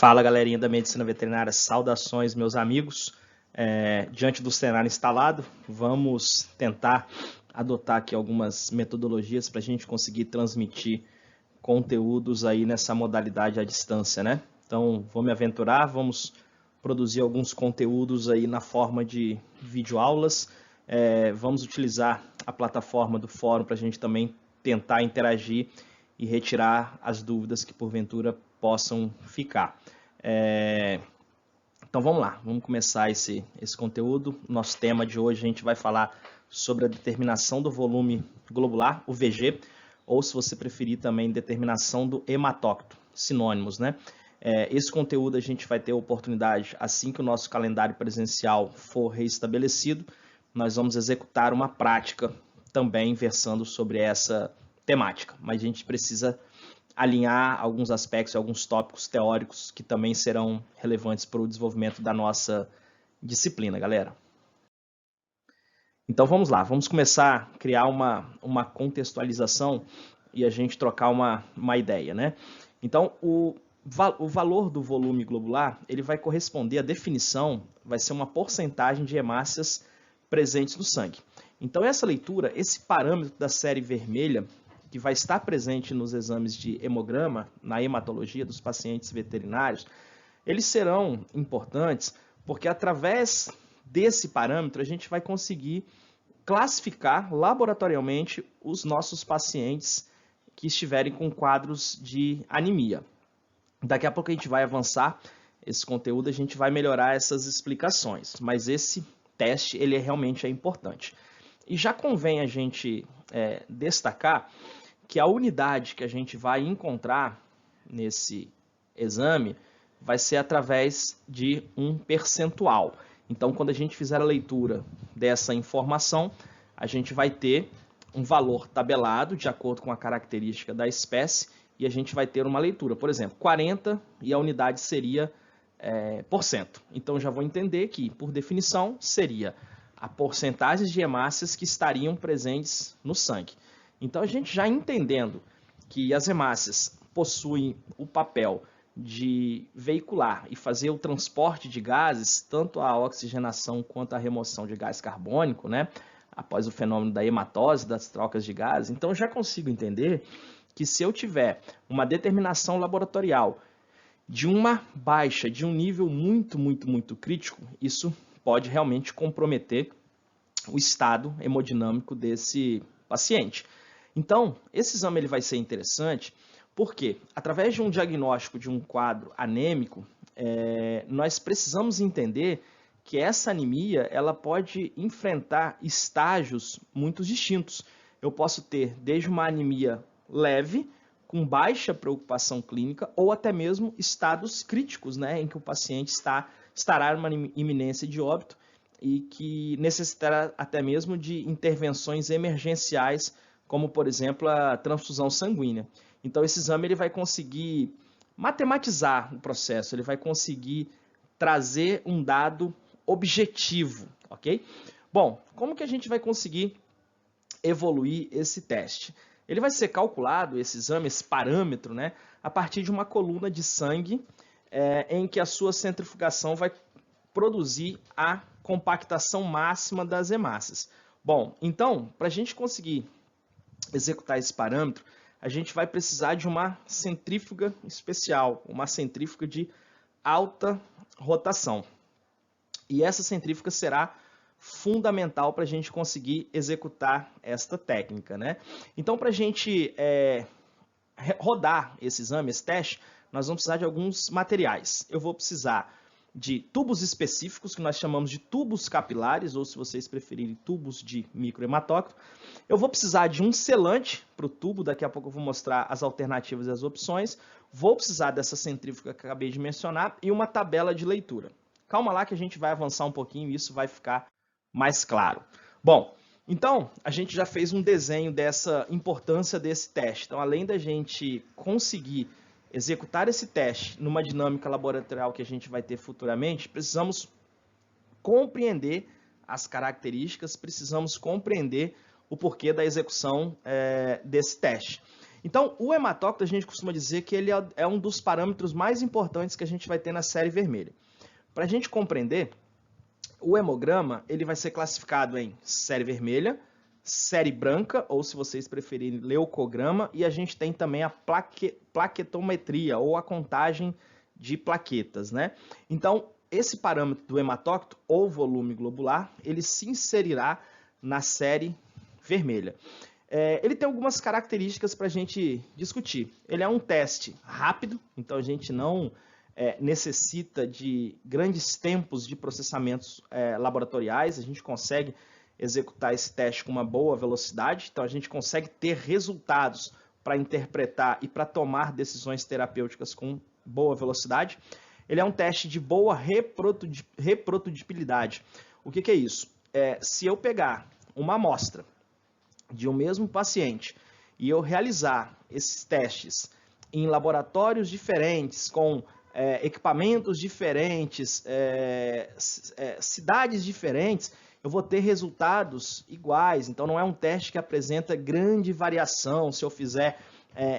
Fala, galerinha da Medicina Veterinária, saudações, meus amigos. Diante do cenário instalado, vamos tentar adotar aqui algumas metodologias para a gente conseguir transmitir conteúdos aí nessa modalidade à distância, né? Então, vou me aventurar, vamos produzir alguns conteúdos aí na forma de videoaulas. Vamos utilizar a plataforma do fórum para a gente também tentar interagir e retirar as dúvidas que porventura possam ficar. Então vamos lá, vamos começar esse conteúdo. Nosso tema de hoje a gente vai falar sobre a determinação do volume globular, o VG, ou se você preferir também determinação do hematócrito, sinônimos, né? Esse conteúdo a gente vai ter a oportunidade, assim que o nosso calendário presencial for reestabelecido, nós vamos executar uma prática também versando sobre essa temática, mas a gente precisa alinhar alguns aspectos, alguns tópicos teóricos que também serão relevantes para o desenvolvimento da nossa disciplina, galera. Então vamos lá, vamos começar a criar uma contextualização e a gente trocar uma ideia, né? Então o valor do volume globular, ele vai corresponder, a definição vai ser uma porcentagem de hemácias presentes no sangue. Então essa leitura, esse parâmetro da série vermelha, que vai estar presente nos exames de hemograma, na hematologia dos pacientes veterinários, eles serão importantes porque através desse parâmetro a gente vai conseguir classificar laboratorialmente os nossos pacientes que estiverem com quadros de anemia. Daqui a pouco a gente vai avançar esse conteúdo, a gente vai melhorar essas explicações, mas esse teste ele realmente é importante. E já convém a gente destacar que a unidade que a gente vai encontrar nesse exame vai ser através de um percentual. Então, quando a gente fizer a leitura dessa informação, a gente vai ter um valor tabelado de acordo com a característica da espécie e a gente vai ter uma leitura. Por exemplo, 40 e a unidade seria %. Então, já vou entender que, por definição, seria a porcentagem de hemácias que estariam presentes no sangue. Então, a gente já entendendo que as hemácias possuem o papel de veicular e fazer o transporte de gases, tanto a oxigenação quanto a remoção de gás carbônico, né? Após o fenômeno da hematose, das trocas de gases. Então, eu já consigo entender que se eu tiver uma determinação laboratorial de uma baixa, de um nível muito crítico, isso pode realmente comprometer o estado hemodinâmico desse paciente. Então, esse exame ele vai ser interessante porque, através de um diagnóstico de um quadro anêmico, nós precisamos entender que essa anemia ela pode enfrentar estágios muito distintos. Eu posso ter desde uma anemia leve, com baixa preocupação clínica, ou até mesmo estados críticos, né, em que o paciente estará numa iminência de óbito e que necessitará até mesmo de intervenções emergenciais, como, por exemplo, a transfusão sanguínea. Então, esse exame ele vai conseguir matematizar o processo, ele vai conseguir trazer um dado objetivo, ok? Bom, como que a gente vai conseguir evoluir esse teste? Ele vai ser calculado, esse exame, esse parâmetro, né, a partir de uma coluna de sangue em que a sua centrifugação vai produzir a compactação máxima das hemácias. Bom, então, para a gente conseguir executar esse parâmetro, a gente vai precisar de uma centrífuga especial, uma centrífuga de alta rotação. E essa centrífuga será fundamental para a gente conseguir executar esta técnica, né? Então, para a gente rodar esse exame, esse teste, nós vamos precisar de alguns materiais. Eu vou precisar de tubos específicos, que nós chamamos de tubos capilares, ou se vocês preferirem, tubos de microhematócrito. Eu vou precisar de um selante para o tubo, daqui a pouco eu vou mostrar as alternativas e as opções. Vou precisar dessa centrífuga que eu acabei de mencionar e uma tabela de leitura. Calma lá que a gente vai avançar um pouquinho e isso vai ficar mais claro. Bom, então a gente já fez um desenho dessa importância desse teste. Então, além da gente conseguir executar esse teste numa dinâmica laboratorial que a gente vai ter futuramente, precisamos compreender as características, precisamos compreender o porquê da execução desse teste. Então, o hematócrito, a gente costuma dizer que ele é um dos parâmetros mais importantes que a gente vai ter na série vermelha. Para a gente compreender, o hemograma ele vai ser classificado em série vermelha, série branca, ou se vocês preferirem, leucograma, e a gente tem também a plaquetometria, ou a contagem de plaquetas, né? Então, esse parâmetro do hematócrito, ou volume globular, ele se inserirá na série vermelha. Ele tem algumas características para a gente discutir. Ele é um teste rápido, então a gente não necessita de grandes tempos de processamentos laboratoriais, a gente consegue executar esse teste com uma boa velocidade, então a gente consegue ter resultados para interpretar e para tomar decisões terapêuticas com boa velocidade. Ele é um teste de boa reprodutibilidade. O que é isso? Se eu pegar uma amostra de um mesmo paciente e eu realizar esses testes em laboratórios diferentes, com equipamentos diferentes, cidades diferentes, eu vou ter resultados iguais. Então, não é um teste que apresenta grande variação se eu fizer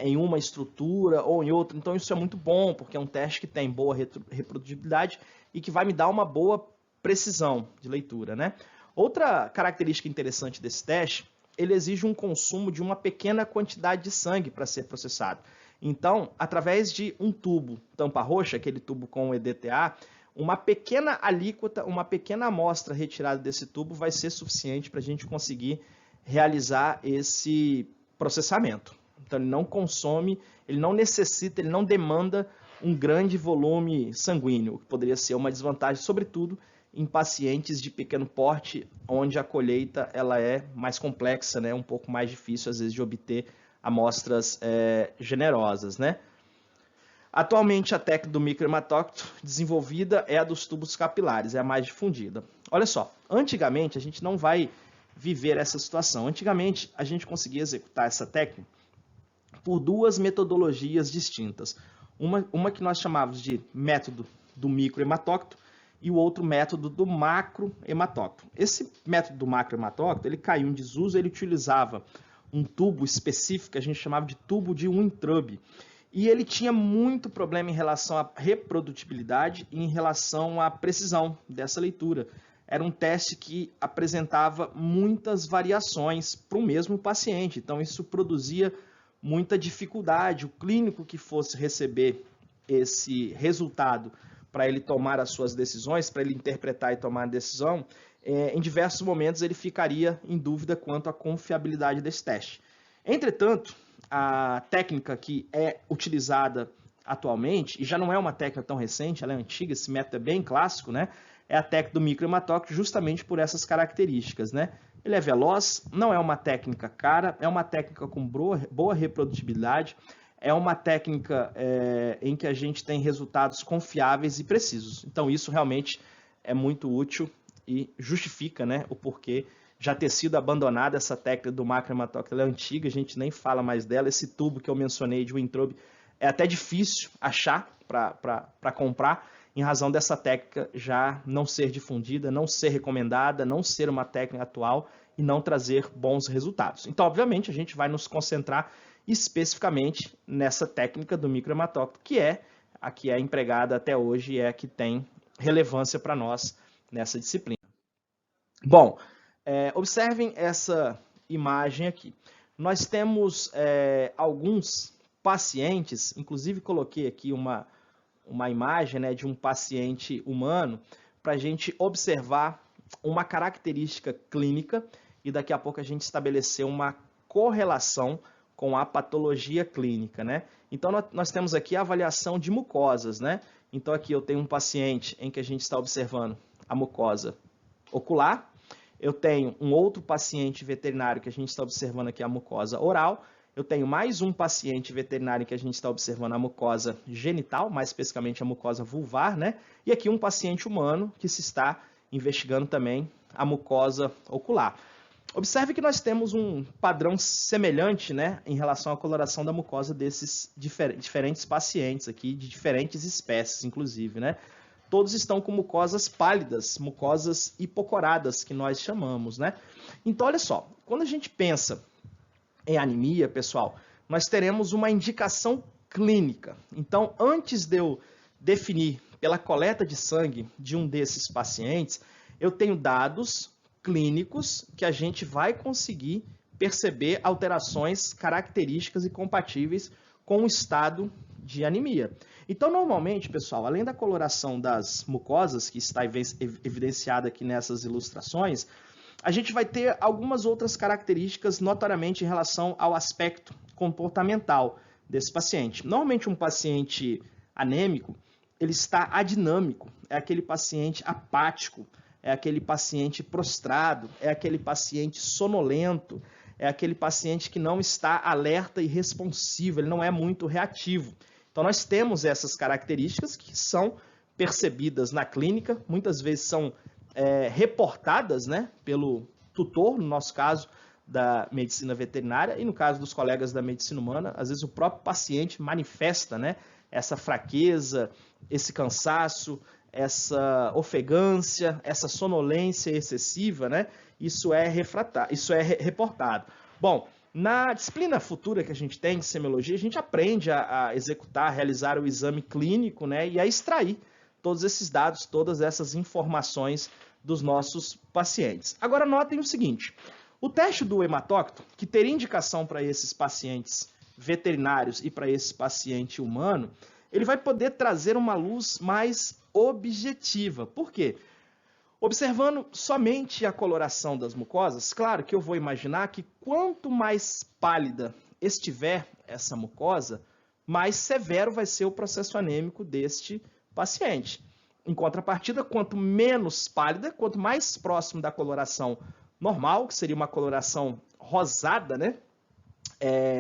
em uma estrutura ou em outra. Então, isso é muito bom, porque é um teste que tem boa reprodutibilidade e que vai me dar uma boa precisão de leitura, né? Outra característica interessante desse teste, ele exige um consumo de uma pequena quantidade de sangue para ser processado. Então, através de um tubo tampa roxa, aquele tubo com EDTA, uma pequena alíquota, uma pequena amostra retirada desse tubo vai ser suficiente para a gente conseguir realizar esse processamento. Então, ele não consome, ele não necessita, ele não demanda um grande volume sanguíneo, que poderia ser uma desvantagem, sobretudo em pacientes de pequeno porte, onde a colheita ela é mais complexa, né? Um pouco mais difícil, às vezes, de obter amostras generosas, né? Atualmente, a técnica do microhematócrito desenvolvida é a dos tubos capilares, é a mais difundida. Olha só, antigamente, a gente não vai viver essa situação. Antigamente, a gente conseguia executar essa técnica por duas metodologias distintas. Uma que nós chamávamos de método do microhematócrito e o outro método do macrohematócrito. Esse método do macrohematócrito, ele caiu em desuso, ele utilizava um tubo específico que a gente chamava de tubo de Weintraub. E ele tinha muito problema em relação à reprodutibilidade e em relação à precisão dessa leitura. Era um teste que apresentava muitas variações para o mesmo paciente. Então, isso produzia muita dificuldade. O clínico que fosse receber esse resultado para ele tomar as suas decisões, para ele interpretar e tomar a decisão, em diversos momentos ele ficaria em dúvida quanto à confiabilidade desse teste. Entretanto, a técnica que é utilizada atualmente, e já não é uma técnica tão recente, ela é antiga, esse método é bem clássico, né? É a técnica do microhematócrito justamente por essas características, né? Ele é veloz, não é uma técnica cara, é uma técnica com boa reprodutibilidade, é uma técnica em que a gente tem resultados confiáveis e precisos. Então, isso realmente é muito útil e justifica, né, o porquê já ter sido abandonada essa técnica do macrohematócrito. Ela é antiga, a gente nem fala mais dela. Esse tubo que eu mencionei de Weintraub é até difícil achar para comprar, em razão dessa técnica já não ser difundida, não ser recomendada, não ser uma técnica atual e não trazer bons resultados. Então, obviamente, a gente vai nos concentrar especificamente nessa técnica do microhematócrito, que é a que é empregada até hoje e é a que tem relevância para nós nessa disciplina. Bom, observem essa imagem aqui. Nós temos alguns pacientes, inclusive coloquei aqui uma imagem, né, de um paciente humano para a gente observar uma característica clínica e daqui a pouco a gente estabelecer uma correlação com a patologia clínica, né? Então, nós temos aqui a avaliação de mucosas, né? Então, aqui eu tenho um paciente em que a gente está observando a mucosa ocular. Eu tenho um outro paciente veterinário que a gente está observando aqui a mucosa oral. Eu tenho mais um paciente veterinário que a gente está observando a mucosa genital, mais especificamente a mucosa vulvar, né? E aqui um paciente humano que se está investigando também a mucosa ocular. Observe que nós temos um padrão semelhante, né, em relação à coloração da mucosa desses diferentes pacientes aqui, de diferentes espécies, inclusive, né? Todos estão com mucosas pálidas, mucosas hipocoradas, que nós chamamos, né? Então, olha só, quando a gente pensa em anemia, pessoal, nós teremos uma indicação clínica. Então, antes de eu definir pela coleta de sangue de um desses pacientes, eu tenho dados clínicos que a gente vai conseguir perceber alterações características e compatíveis com o estado de anemia. Então, normalmente, pessoal, além da coloração das mucosas, que está evidenciada aqui nessas ilustrações, a gente vai ter algumas outras características notoriamente em relação ao aspecto comportamental desse paciente. Normalmente, um paciente anêmico, ele está adinâmico, é aquele paciente apático, é aquele paciente prostrado, é aquele paciente sonolento, é aquele paciente que não está alerta e responsivo, ele não é muito reativo. Então, nós temos essas características que são percebidas na clínica, muitas vezes são reportadas, né, pelo tutor, no nosso caso, da medicina veterinária, e no caso dos colegas da medicina humana, às vezes o próprio paciente manifesta, né, essa fraqueza, esse cansaço, essa ofegância, essa sonolência excessiva, né? Isso é reportado. Bom, na disciplina futura que a gente tem de semiologia, a gente aprende a executar, a realizar o exame clínico, né? E a extrair todos esses dados, todas essas informações dos nossos pacientes. Agora, notem o seguinte, o teste do hematócrito, que teria indicação para esses pacientes veterinários e para esse paciente humano, ele vai poder trazer uma luz mais objetiva. Por quê? Observando somente a coloração das mucosas, claro que eu vou imaginar que quanto mais pálida estiver essa mucosa, mais severo vai ser o processo anêmico deste paciente. Em contrapartida, quanto menos pálida, quanto mais próximo da coloração normal, que seria uma coloração rosada, né?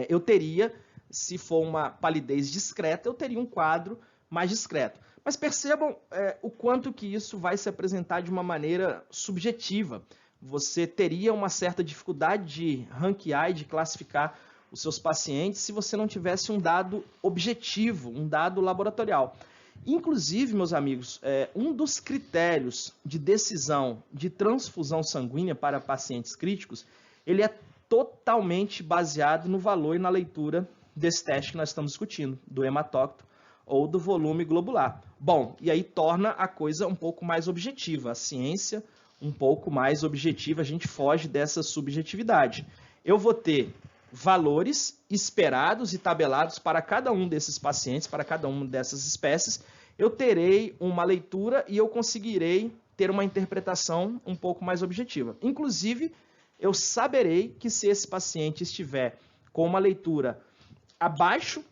Eu teria, se for uma palidez discreta, eu teria um quadro mais discreto. Mas percebam o quanto que isso vai se apresentar de uma maneira subjetiva. Você teria uma certa dificuldade de ranquear e de classificar os seus pacientes se você não tivesse um dado objetivo, um dado laboratorial. Inclusive, meus amigos, um dos critérios de decisão de transfusão sanguínea para pacientes críticos, ele é totalmente baseado no valor e na leitura desse teste que nós estamos discutindo, do hematócrito ou do volume globular. Bom, e aí torna a coisa um pouco mais objetiva, a ciência um pouco mais objetiva, a gente foge dessa subjetividade. Eu vou ter valores esperados e tabelados para cada um desses pacientes, para cada uma dessas espécies, eu terei uma leitura e eu conseguirei ter uma interpretação um pouco mais objetiva. Inclusive, eu saberei que se esse paciente estiver com uma leitura abaixo,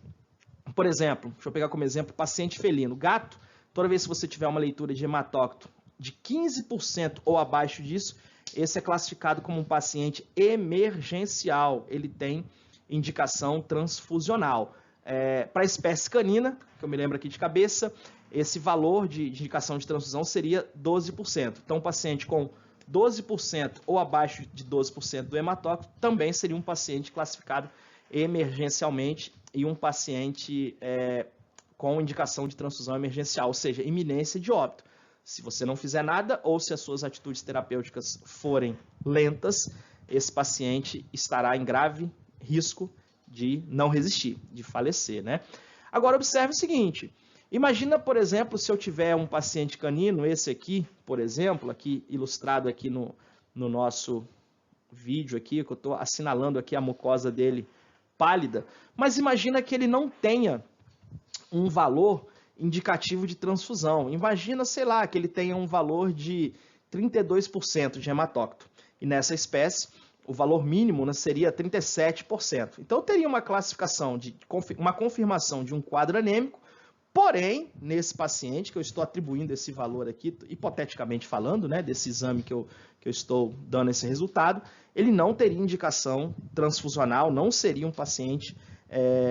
por exemplo, deixa eu pegar como exemplo, paciente felino, gato, toda vez que você tiver uma leitura de hematócrito de 15% ou abaixo disso, esse é classificado como um paciente emergencial, ele tem indicação transfusional. Para a espécie canina, que eu me lembro aqui de cabeça, esse valor de indicação de transfusão seria 12%. Então, um paciente com 12% ou abaixo de 12% do hematócrito também seria um paciente classificado emergencialmente e um paciente com indicação de transfusão emergencial, ou seja, iminência de óbito. Se você não fizer nada ou se as suas atitudes terapêuticas forem lentas, esse paciente estará em grave risco de não resistir, de falecer, né? Agora, observe o seguinte, imagina, por exemplo, se eu tiver um paciente canino, esse aqui, por exemplo, aqui ilustrado aqui no nosso vídeo aqui, que eu estou assinalando aqui a mucosa dele pálida, mas imagina que ele não tenha um valor indicativo de transfusão. Imagina, sei lá, que ele tenha um valor de 32% de hematócrito. E nessa espécie, o valor mínimo, né, seria 37%. Então, eu teria uma classificação, uma confirmação de um quadro anêmico, porém, nesse paciente, que eu estou atribuindo esse valor aqui, hipoteticamente falando, né, desse exame que eu estou dando esse resultado, ele não teria indicação transfusional, não seria um paciente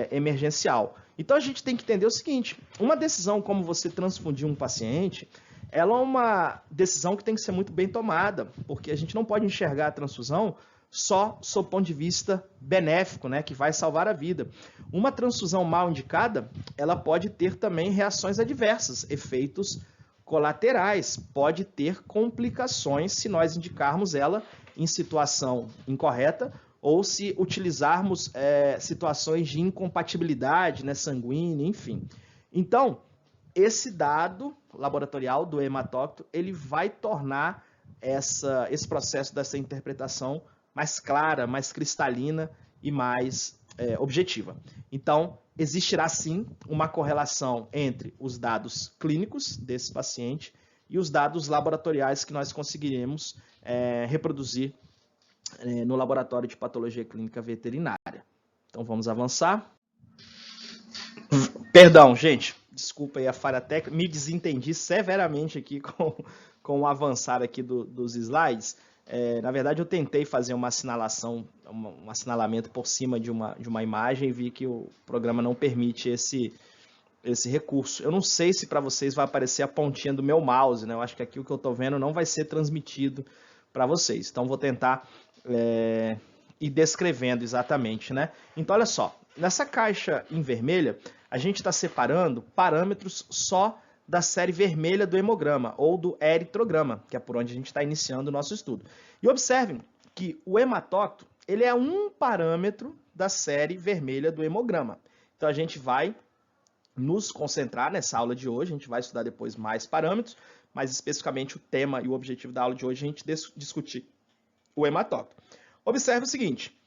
emergencial. Então, a gente tem que entender o seguinte, uma decisão como você transfundir um paciente, ela é uma decisão que tem que ser muito bem tomada, porque a gente não pode enxergar a transfusão só sob o ponto de vista benéfico, né, que vai salvar a vida. Uma transfusão mal indicada, ela pode ter também reações adversas, efeitos colaterais, pode ter complicações se nós indicarmos ela em situação incorreta ou se utilizarmos situações de incompatibilidade, né, sanguínea, enfim. Então, esse dado laboratorial do hematócito, ele vai tornar esse processo dessa interpretação mais clara, mais cristalina e mais objetiva. Então, existirá sim uma correlação entre os dados clínicos desse paciente e os dados laboratoriais que nós conseguiremos reproduzir no laboratório de patologia clínica veterinária. Então, vamos avançar. Perdão, gente, desculpa aí a falha técnica, me desentendi severamente aqui com o avançar aqui dos slides. Na verdade, eu tentei fazer uma assinalação, um assinalamento por cima de uma imagem e vi que o programa não permite esse recurso. Eu não sei se para vocês vai aparecer a pontinha do meu mouse, né? Eu acho que aqui o que eu estou vendo não vai ser transmitido para vocês. Então, vou tentar ir descrevendo exatamente, né? Então, olha só, nessa caixa em vermelha, a gente está separando parâmetros só da série vermelha do hemograma, ou do eritrograma, que é por onde a gente está iniciando o nosso estudo. E observem que o hematócito, ele é um parâmetro da série vermelha do hemograma. Então, a gente vai nos concentrar nessa aula de hoje, a gente vai estudar depois mais parâmetros, mas especificamente o tema e o objetivo da aula de hoje é a gente discutir o hematócito. Observe o seguinte,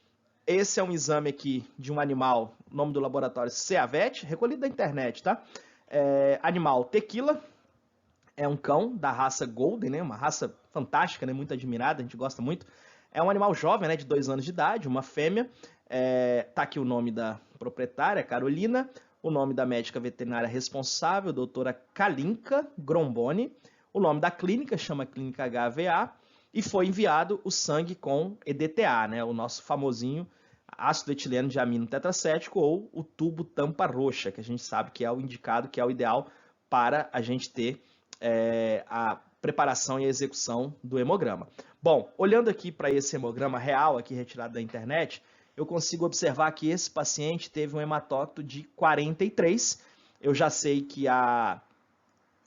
esse é um exame aqui de um animal, o nome do laboratório CEAVET, recolhido da internet, tá? Animal tequila, é um cão da raça Golden, né? Uma raça fantástica, né? Muito admirada, a gente gosta muito. É um animal jovem, né? De 2 anos de idade, uma fêmea. Tá aqui o nome da proprietária, Carolina, o nome da médica veterinária responsável, doutora Kalinka Gromboni, o nome da clínica, chama Clínica HVA, e foi enviado o sangue com EDTA, né? O nosso famosinho ácido etileno de amino tetracético, ou o tubo tampa roxa, que a gente sabe que é o indicado, que é o ideal para a gente ter a preparação e a execução do hemograma. Bom, olhando aqui para esse hemograma real, aqui retirado da internet, eu consigo observar que esse paciente teve um hematócito de 43. Eu já sei que a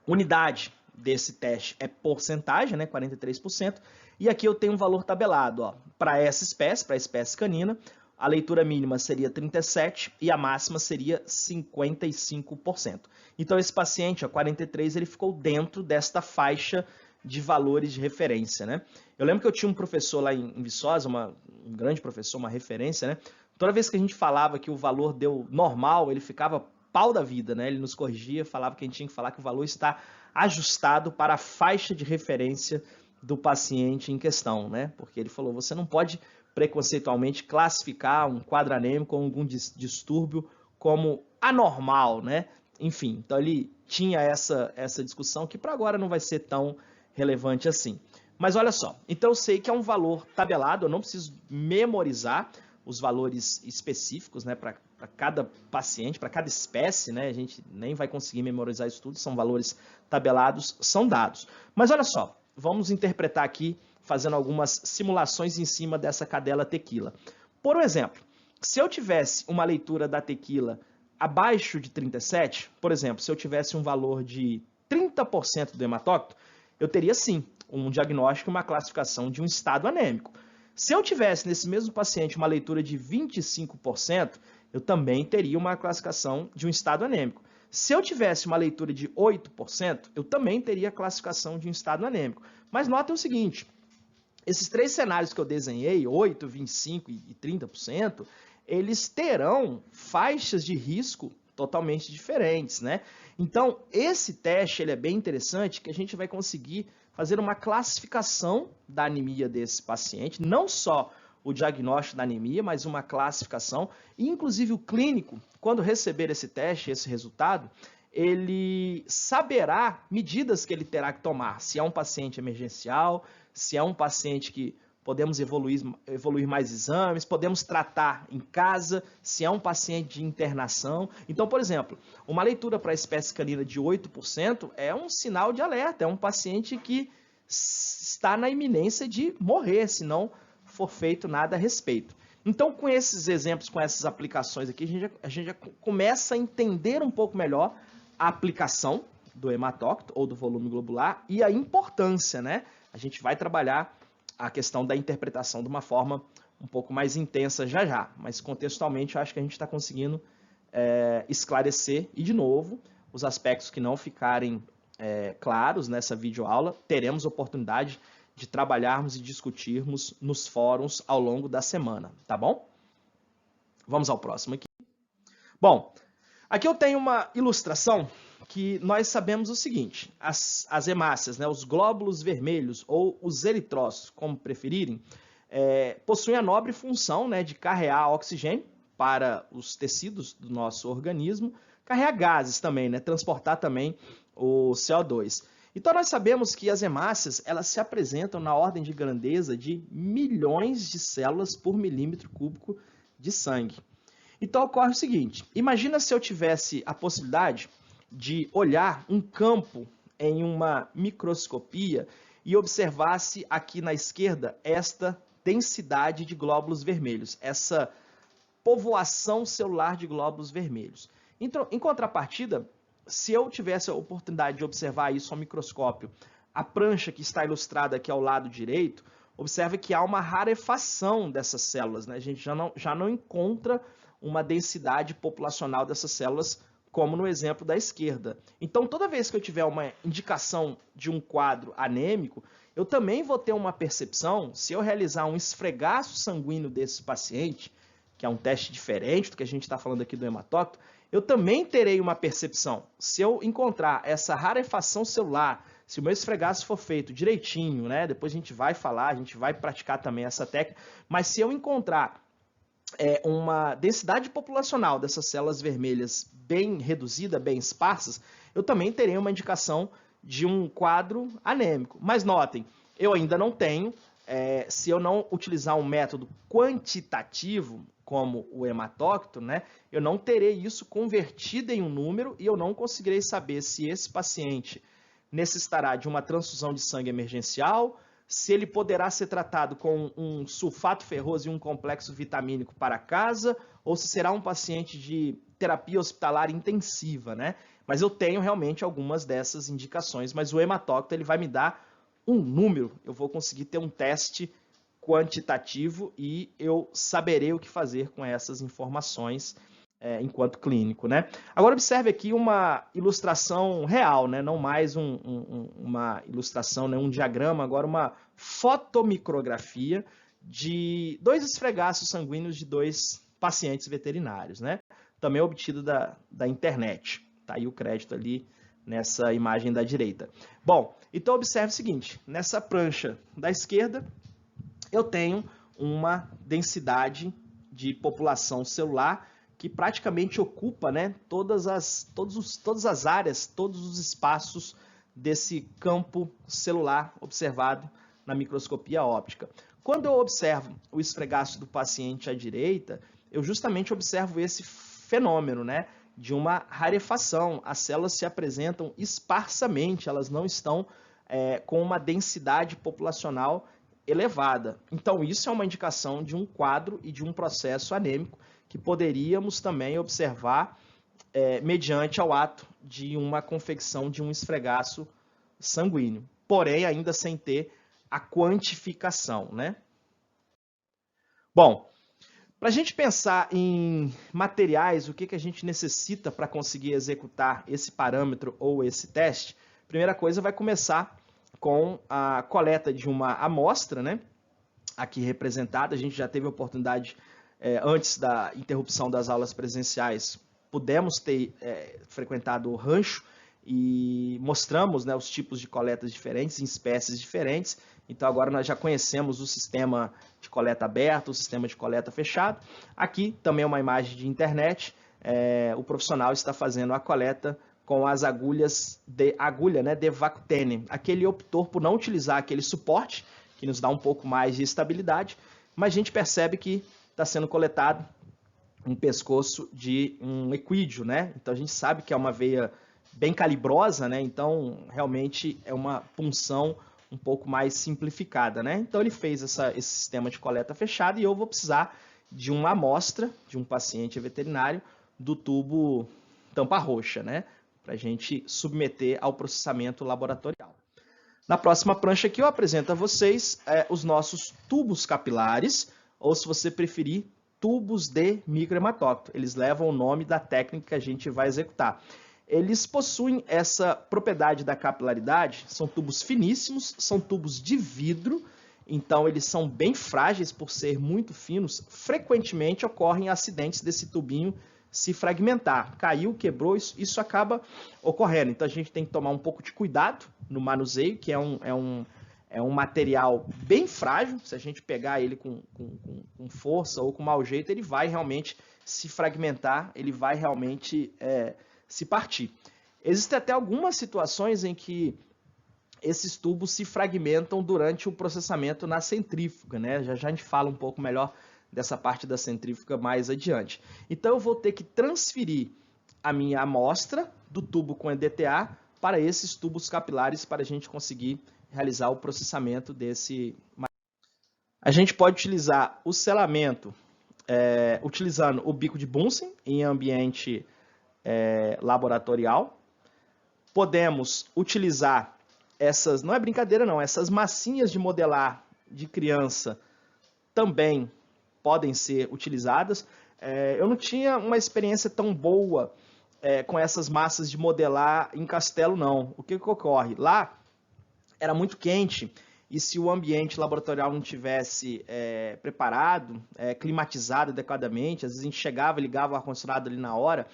unidade desse teste é porcentagem, né, 43%. E aqui eu tenho um valor tabelado, para essa espécie, para a espécie canina, a leitura mínima seria 37 e a máxima seria 55%. Então, esse paciente, 43, ele ficou dentro desta faixa de valores de referência, né? Eu lembro que eu tinha um professor lá em Viçosa, um grande professor, uma referência, né? Toda vez que a gente falava que o valor deu normal, ele ficava pau da vida, né? Ele nos corrigia, falava que a gente tinha que falar que o valor está ajustado para a faixa de referência do paciente em questão, né? Porque ele falou, você não pode preconceitualmente classificar um quadro anêmico ou algum distúrbio como anormal, né? Enfim, então ele tinha essa discussão que para agora não vai ser tão relevante assim. Mas olha só, então eu sei que é um valor tabelado, eu não preciso memorizar os valores específicos, né, para cada paciente, para cada espécie, né, a gente nem vai conseguir memorizar isso tudo, são valores tabelados, são dados. Mas olha só, vamos interpretar aqui, fazendo algumas simulações em cima dessa cadela tequila. Por exemplo, se eu tivesse uma leitura da tequila abaixo de 37, por exemplo, se eu tivesse um valor de 30% do hematócito, eu teria sim um diagnóstico e uma classificação de um estado anêmico. Se eu tivesse nesse mesmo paciente uma leitura de 25%, eu também teria uma classificação de um estado anêmico. Se eu tivesse uma leitura de 8%, eu também teria a classificação de um estado anêmico. Mas notem o seguinte, esses 3 cenários que eu desenhei, 8%, 25% e 30%, eles terão faixas de risco totalmente diferentes, né? Então, esse teste ele é bem interessante, que a gente vai conseguir fazer uma classificação da anemia desse paciente, não só o diagnóstico da anemia, mas uma classificação, e inclusive o clínico, quando receber esse teste, esse resultado, ele saberá medidas que ele terá que tomar, se é um paciente emergencial, se é um paciente que podemos evoluir mais exames, podemos tratar em casa, se é um paciente de internação. Então, por exemplo, uma leitura para a espécie canina de 8% é um sinal de alerta, é um paciente que está na iminência de morrer, se não for feito nada a respeito. Então, com esses exemplos, com essas aplicações aqui, a gente já começa a entender um pouco melhor a aplicação do hematócito ou do volume globular e a importância, né? A gente vai trabalhar a questão da interpretação de uma forma um pouco mais intensa já já, mas contextualmente eu acho que a gente está conseguindo esclarecer, e de novo, os aspectos que não ficarem claros nessa videoaula, teremos oportunidade de trabalharmos e discutirmos nos fóruns ao longo da semana, tá bom? Vamos ao próximo aqui. Bom, aqui eu tenho uma ilustração que nós sabemos o seguinte: as hemácias, né, os glóbulos vermelhos ou os eritrócitos, como preferirem, possuem a nobre função, né, de carregar oxigênio para os tecidos do nosso organismo, carregar gases também, né, transportar também o CO2. Então nós sabemos que as hemácias, elas se apresentam na ordem de grandeza de milhões de células por milímetro cúbico de sangue. Então ocorre o seguinte: imagina se eu tivesse a possibilidade de olhar um campo em uma microscopia e observasse aqui na esquerda esta densidade de glóbulos vermelhos, essa povoação celular de glóbulos vermelhos. Então, em contrapartida, se eu tivesse a oportunidade de observar isso ao microscópio, a prancha que está ilustrada aqui ao lado direito, observe que há uma rarefação dessas células, né? A gente já não encontra uma densidade populacional dessas células, como no exemplo da esquerda. Então, toda vez que eu tiver uma indicação de um quadro anêmico, eu também vou ter uma percepção, se eu realizar um esfregaço sanguíneo desse paciente, que é um teste diferente do que a gente está falando aqui do hematócrito, eu também terei uma percepção. Se eu encontrar essa rarefação celular, se o meu esfregaço for feito direitinho, né? Depois a gente vai falar, a gente vai praticar também essa técnica, mas se eu encontrar uma densidade populacional dessas células vermelhas bem reduzida, bem esparsas, eu também terei uma indicação de um quadro anêmico. Mas notem, eu ainda não tenho, se eu não utilizar um método quantitativo, como o hematócrito, né, eu não terei isso convertido em um número e eu não conseguirei saber se esse paciente necessitará de uma transfusão de sangue emergencial, se ele poderá ser tratado com um sulfato ferroso e um complexo vitamínico para casa, ou se será um paciente de terapia hospitalar intensiva, né? Mas eu tenho realmente algumas dessas indicações, mas o hematócrito ele vai me dar um número, eu vou conseguir ter um teste quantitativo e eu saberei o que fazer com essas informações enquanto clínico, né? Agora observe aqui uma ilustração real, né? Não mais uma ilustração, né? Um diagrama, agora uma fotomicrografia de 2 esfregaços sanguíneos de 2 pacientes veterinários, né? Também obtido da internet. Tá aí o crédito ali nessa imagem da direita. Bom, então observe o seguinte: nessa prancha da esquerda eu tenho uma densidade de população celular que praticamente ocupa, né, todas as áreas, todos os espaços desse campo celular observado na microscopia óptica. Quando eu observo o esfregaço do paciente à direita, eu justamente observo esse fenômeno, né, de uma rarefação. As células se apresentam esparsamente, elas não estão com uma densidade populacional elevada. Então, isso é uma indicação de um quadro e de um processo anêmico que poderíamos também observar mediante ao ato de uma confecção de um esfregaço sanguíneo, porém ainda sem ter a quantificação, né? Bom, para a gente pensar em materiais, o que a gente necessita para conseguir executar esse parâmetro ou esse teste, a primeira coisa vai começar com a coleta de uma amostra, né? Aqui representada, a gente já teve a oportunidade, antes da interrupção das aulas presenciais, pudemos ter frequentado o rancho e mostramos, né, os tipos de coletas diferentes, em espécies diferentes. Então agora nós já conhecemos o sistema de coleta aberto, o sistema de coleta fechado. Aqui também é uma imagem de internet, o profissional está fazendo a coleta com as agulhas né, de Vacutene. Aqui ele optou por não utilizar aquele suporte, que nos dá um pouco mais de estabilidade, mas a gente percebe que está sendo coletado um pescoço de um equídeo, né? Então a gente sabe que é uma veia bem calibrosa, né? Então realmente é uma punção um pouco mais simplificada, né? Então ele fez esse sistema de coleta fechada e eu vou precisar de uma amostra de um paciente veterinário do tubo tampa roxa, né? Para a gente submeter ao processamento laboratorial. Na próxima prancha aqui eu apresento a vocês os nossos tubos capilares, ou se você preferir, tubos de microhematócrito. Eles levam o nome da técnica que a gente vai executar. Eles possuem essa propriedade da capilaridade, são tubos finíssimos, são tubos de vidro, então eles são bem frágeis por ser muito finos. Frequentemente ocorrem acidentes desse tubinho se fragmentar. Caiu, quebrou, isso acaba ocorrendo. Então a gente tem que tomar um pouco de cuidado no manuseio, que é um material bem frágil. Se a gente pegar ele com força ou com mau jeito, ele vai realmente se fragmentar, ele vai realmente se partir. Existem até algumas situações em que esses tubos se fragmentam durante o processamento na centrífuga, né? Já a gente fala um pouco melhor dessa parte da centrífuga mais adiante. Então eu vou ter que transferir a minha amostra do tubo com EDTA para esses tubos capilares para a gente conseguir realizar o processamento desse. A gente pode utilizar o selamento utilizando o bico de Bunsen em ambiente laboratorial. Podemos utilizar essas, não é brincadeira não, essas massinhas de modelar de criança também podem ser utilizadas. Eu não tinha uma experiência tão boa com essas massas de modelar em castelo, não. O que ocorre? Lá era muito quente e se o ambiente laboratorial não tivesse preparado, climatizado adequadamente, às vezes a gente chegava e ligava o ar-condicionado ali na hora,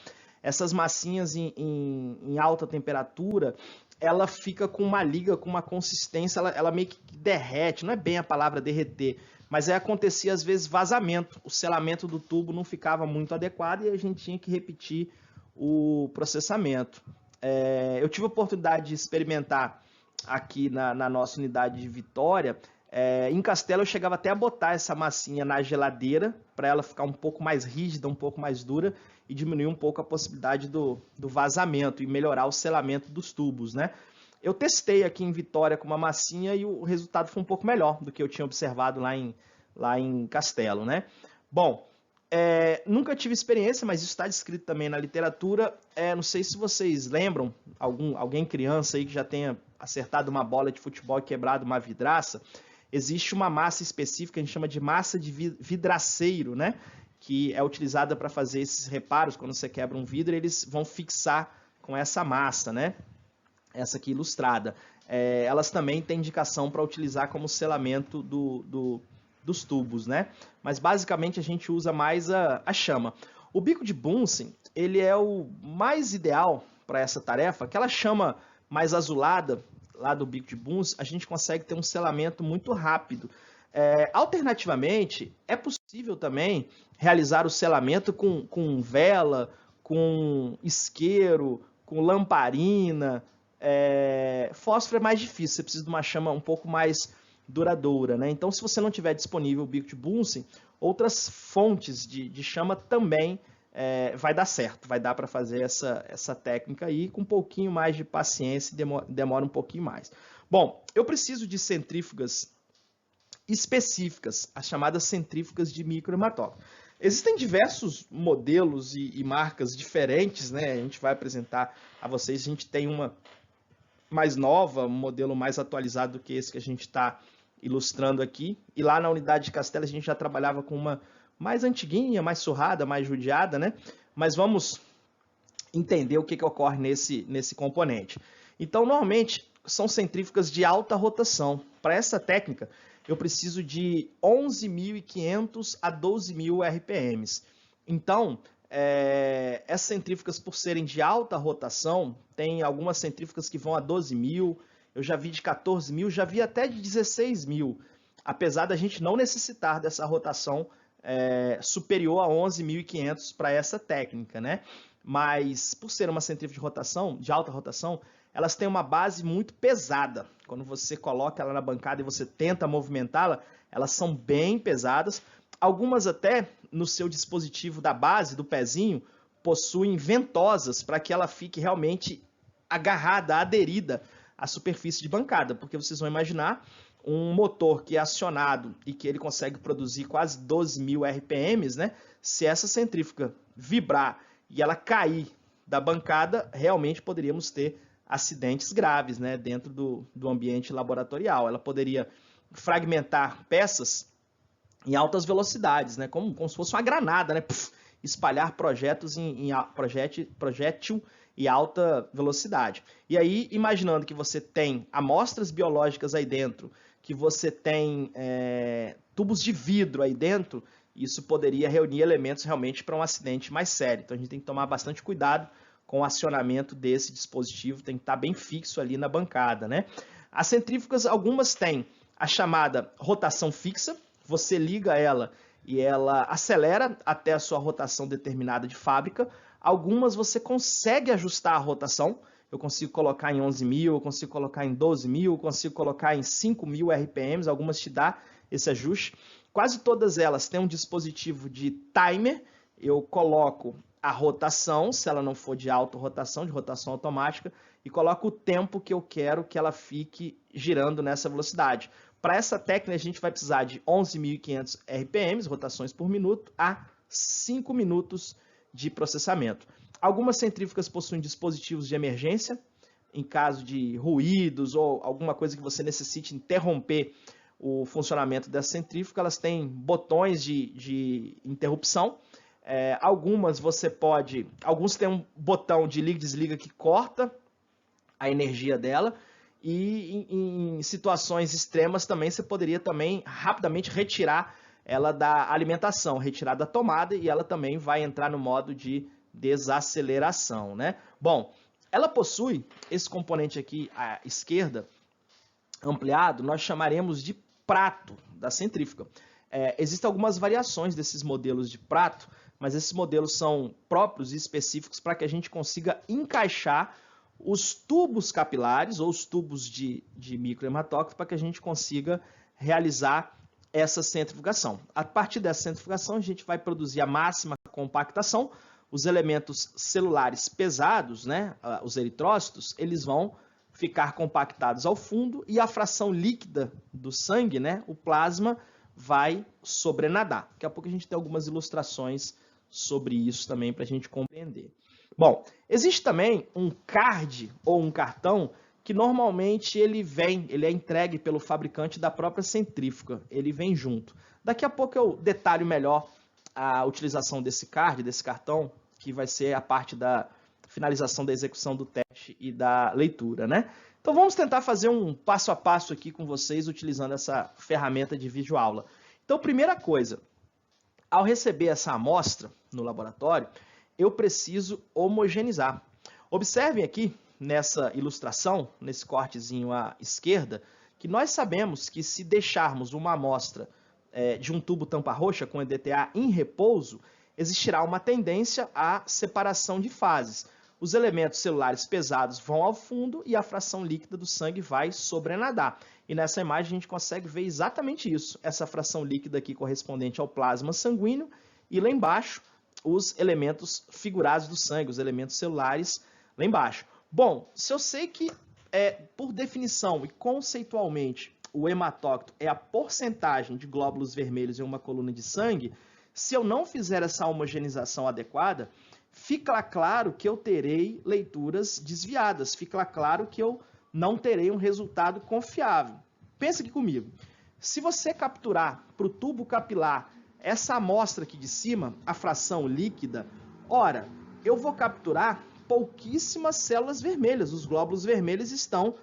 essas massinhas em alta temperatura, ela fica com uma liga, com uma consistência, ela meio que derrete, não é bem a palavra derreter, mas acontecia às vezes vazamento, o selamento do tubo não ficava muito adequado e a gente tinha que repetir o processamento. Eu tive a oportunidade de experimentar aqui na nossa unidade de Vitória. Em Castelo eu chegava até a botar essa massinha na geladeira para ela ficar um pouco mais rígida, um pouco mais dura e diminuir um pouco a possibilidade do vazamento e melhorar o selamento dos tubos, né? Eu testei aqui em Vitória com uma massinha e o resultado foi um pouco melhor do que eu tinha observado lá em Castelo, né? Bom, nunca tive experiência, mas isso está descrito também na literatura. Não sei se vocês lembram, alguém criança aí que já tenha acertado uma bola de futebol e quebrado uma vidraça, existe uma massa específica, a gente chama de massa de vidraceiro, né? Que é utilizada para fazer esses reparos. Quando você quebra um vidro, eles vão fixar com essa massa, né? Essa aqui ilustrada. Elas também têm indicação para utilizar como selamento dos tubos, né? Mas basicamente a gente usa mais a chama. O bico de Bunsen, ele é o mais ideal para essa tarefa. Aquela chama mais azulada lá do bico de Bunsen, a gente consegue ter um selamento muito rápido. Alternativamente, é possível também realizar o selamento com vela, com isqueiro, com lamparina. Fósforo é mais difícil, você precisa de uma chama um pouco mais duradoura, né? Então, se você não tiver disponível o bico de Bunsen, outras fontes de chama também vai dar certo, vai dar para fazer essa técnica aí com um pouquinho mais de paciência, demora um pouquinho mais. Bom, eu preciso de centrífugas específicas, as chamadas centrífugas de microhematócrito. Existem diversos modelos e marcas diferentes, né? A gente vai apresentar a vocês, a gente tem uma mais nova, um modelo mais atualizado do que esse que a gente está ilustrando aqui. E lá na unidade de Castelo a gente já trabalhava com uma mais antiguinha, mais surrada, mais judiada, né? Mas vamos entender o que ocorre nesse componente. Então, normalmente, são centrífugas de alta rotação. Para essa técnica, eu preciso de 11.500 a 12.000 RPMs. Então, essas centrífugas, por serem de alta rotação, tem algumas centrífugas que vão a 12.000, eu já vi de 14.000, já vi até de 16.000, apesar da gente não necessitar dessa rotação superior a 11.500 para essa técnica, né? Mas, por ser uma centrífuga de rotação, de alta rotação, elas têm uma base muito pesada. Quando você coloca ela na bancada e você tenta movimentá-la, elas são bem pesadas. Algumas até, no seu dispositivo da base, do pezinho, possuem ventosas para que ela fique realmente agarrada, aderida à superfície de bancada. Porque vocês vão imaginar um motor que é acionado e que ele consegue produzir quase 12.000 RPMs, né? Se essa centrífuga vibrar e ela cair da bancada, realmente poderíamos ter acidentes graves, né, dentro do ambiente laboratorial. Ela poderia fragmentar peças em altas velocidades, né? Como se fosse uma granada, né? Puf, espalhar projétil e alta velocidade. E aí, imaginando que você tem amostras biológicas aí dentro, que você tem tubos de vidro aí dentro, isso poderia reunir elementos realmente para um acidente mais sério. Então a gente tem que tomar bastante cuidado com o acionamento desse dispositivo, tem que estar bem fixo ali na bancada, né? As centrífugas, algumas têm a chamada rotação fixa, você liga ela e ela acelera até a sua rotação determinada de fábrica. Algumas você consegue ajustar a rotação, eu consigo colocar em 11.000, eu consigo colocar em 12.000, eu consigo colocar em 5.000 RPMs, algumas te dá esse ajuste. Quase todas elas têm um dispositivo de timer, eu coloco a rotação, se ela não for de auto-rotação, de rotação automática, e coloco o tempo que eu quero que ela fique girando nessa velocidade. Para essa técnica, a gente vai precisar de 11.500 RPMs, rotações por minuto, a 5 minutos de processamento. Algumas centrífugas possuem dispositivos de emergência, em caso de ruídos ou alguma coisa que você necessite interromper o funcionamento dessa centrífuga, elas têm botões de interrupção. Algumas você pode... Alguns têm um botão de liga e desliga que corta a energia dela, e em situações extremas também você poderia também rapidamente retirar ela da alimentação, retirar da tomada, e ela também vai entrar no modo de desaceleração, né? Bom, ela possui esse componente aqui à esquerda, ampliado, nós chamaremos de prato da centrífuga. Existem algumas variações desses modelos de prato, mas esses modelos são próprios e específicos para que a gente consiga encaixar os tubos capilares ou os tubos de microhematócrito para que a gente consiga realizar essa centrifugação. A partir dessa centrifugação, a gente vai produzir a máxima compactação. Os elementos celulares pesados, né, os eritrócitos, eles vão ficar compactados ao fundo e a fração líquida do sangue, né, o plasma, vai sobrenadar. Daqui a pouco a gente tem algumas ilustrações sobre isso também para a gente compreender. Bom, existe também um card ou um cartão que normalmente ele é entregue pelo fabricante da própria centrífuga, ele vem junto. Daqui a pouco eu detalho melhor a utilização desse card, desse cartão, que vai ser a parte da finalização da execução do teste e da leitura, né? Então vamos tentar fazer um passo a passo aqui com vocês utilizando essa ferramenta de videoaula. Então, primeira coisa, ao receber essa amostra no laboratório, eu preciso homogeneizar. Observem aqui nessa ilustração, nesse cortezinho à esquerda, que nós sabemos que se deixarmos uma amostra de um tubo tampa roxa com EDTA em repouso, existirá uma tendência à separação de fases. Os elementos celulares pesados vão ao fundo e a fração líquida do sangue vai sobrenadar. E nessa imagem a gente consegue ver exatamente isso, essa fração líquida aqui correspondente ao plasma sanguíneo e lá embaixo os elementos figurados do sangue, os elementos celulares lá embaixo. Bom, se eu sei que, por definição e conceitualmente, o hematócrito é a porcentagem de glóbulos vermelhos em uma coluna de sangue, se eu não fizer essa homogeneização adequada, fica claro que eu terei leituras desviadas, fica claro que eu não terei um resultado confiável. Pensa aqui comigo. Se você capturar para o tubo capilar essa amostra aqui de cima, a fração líquida, ora, eu vou capturar pouquíssimas células vermelhas. Os glóbulos vermelhos estão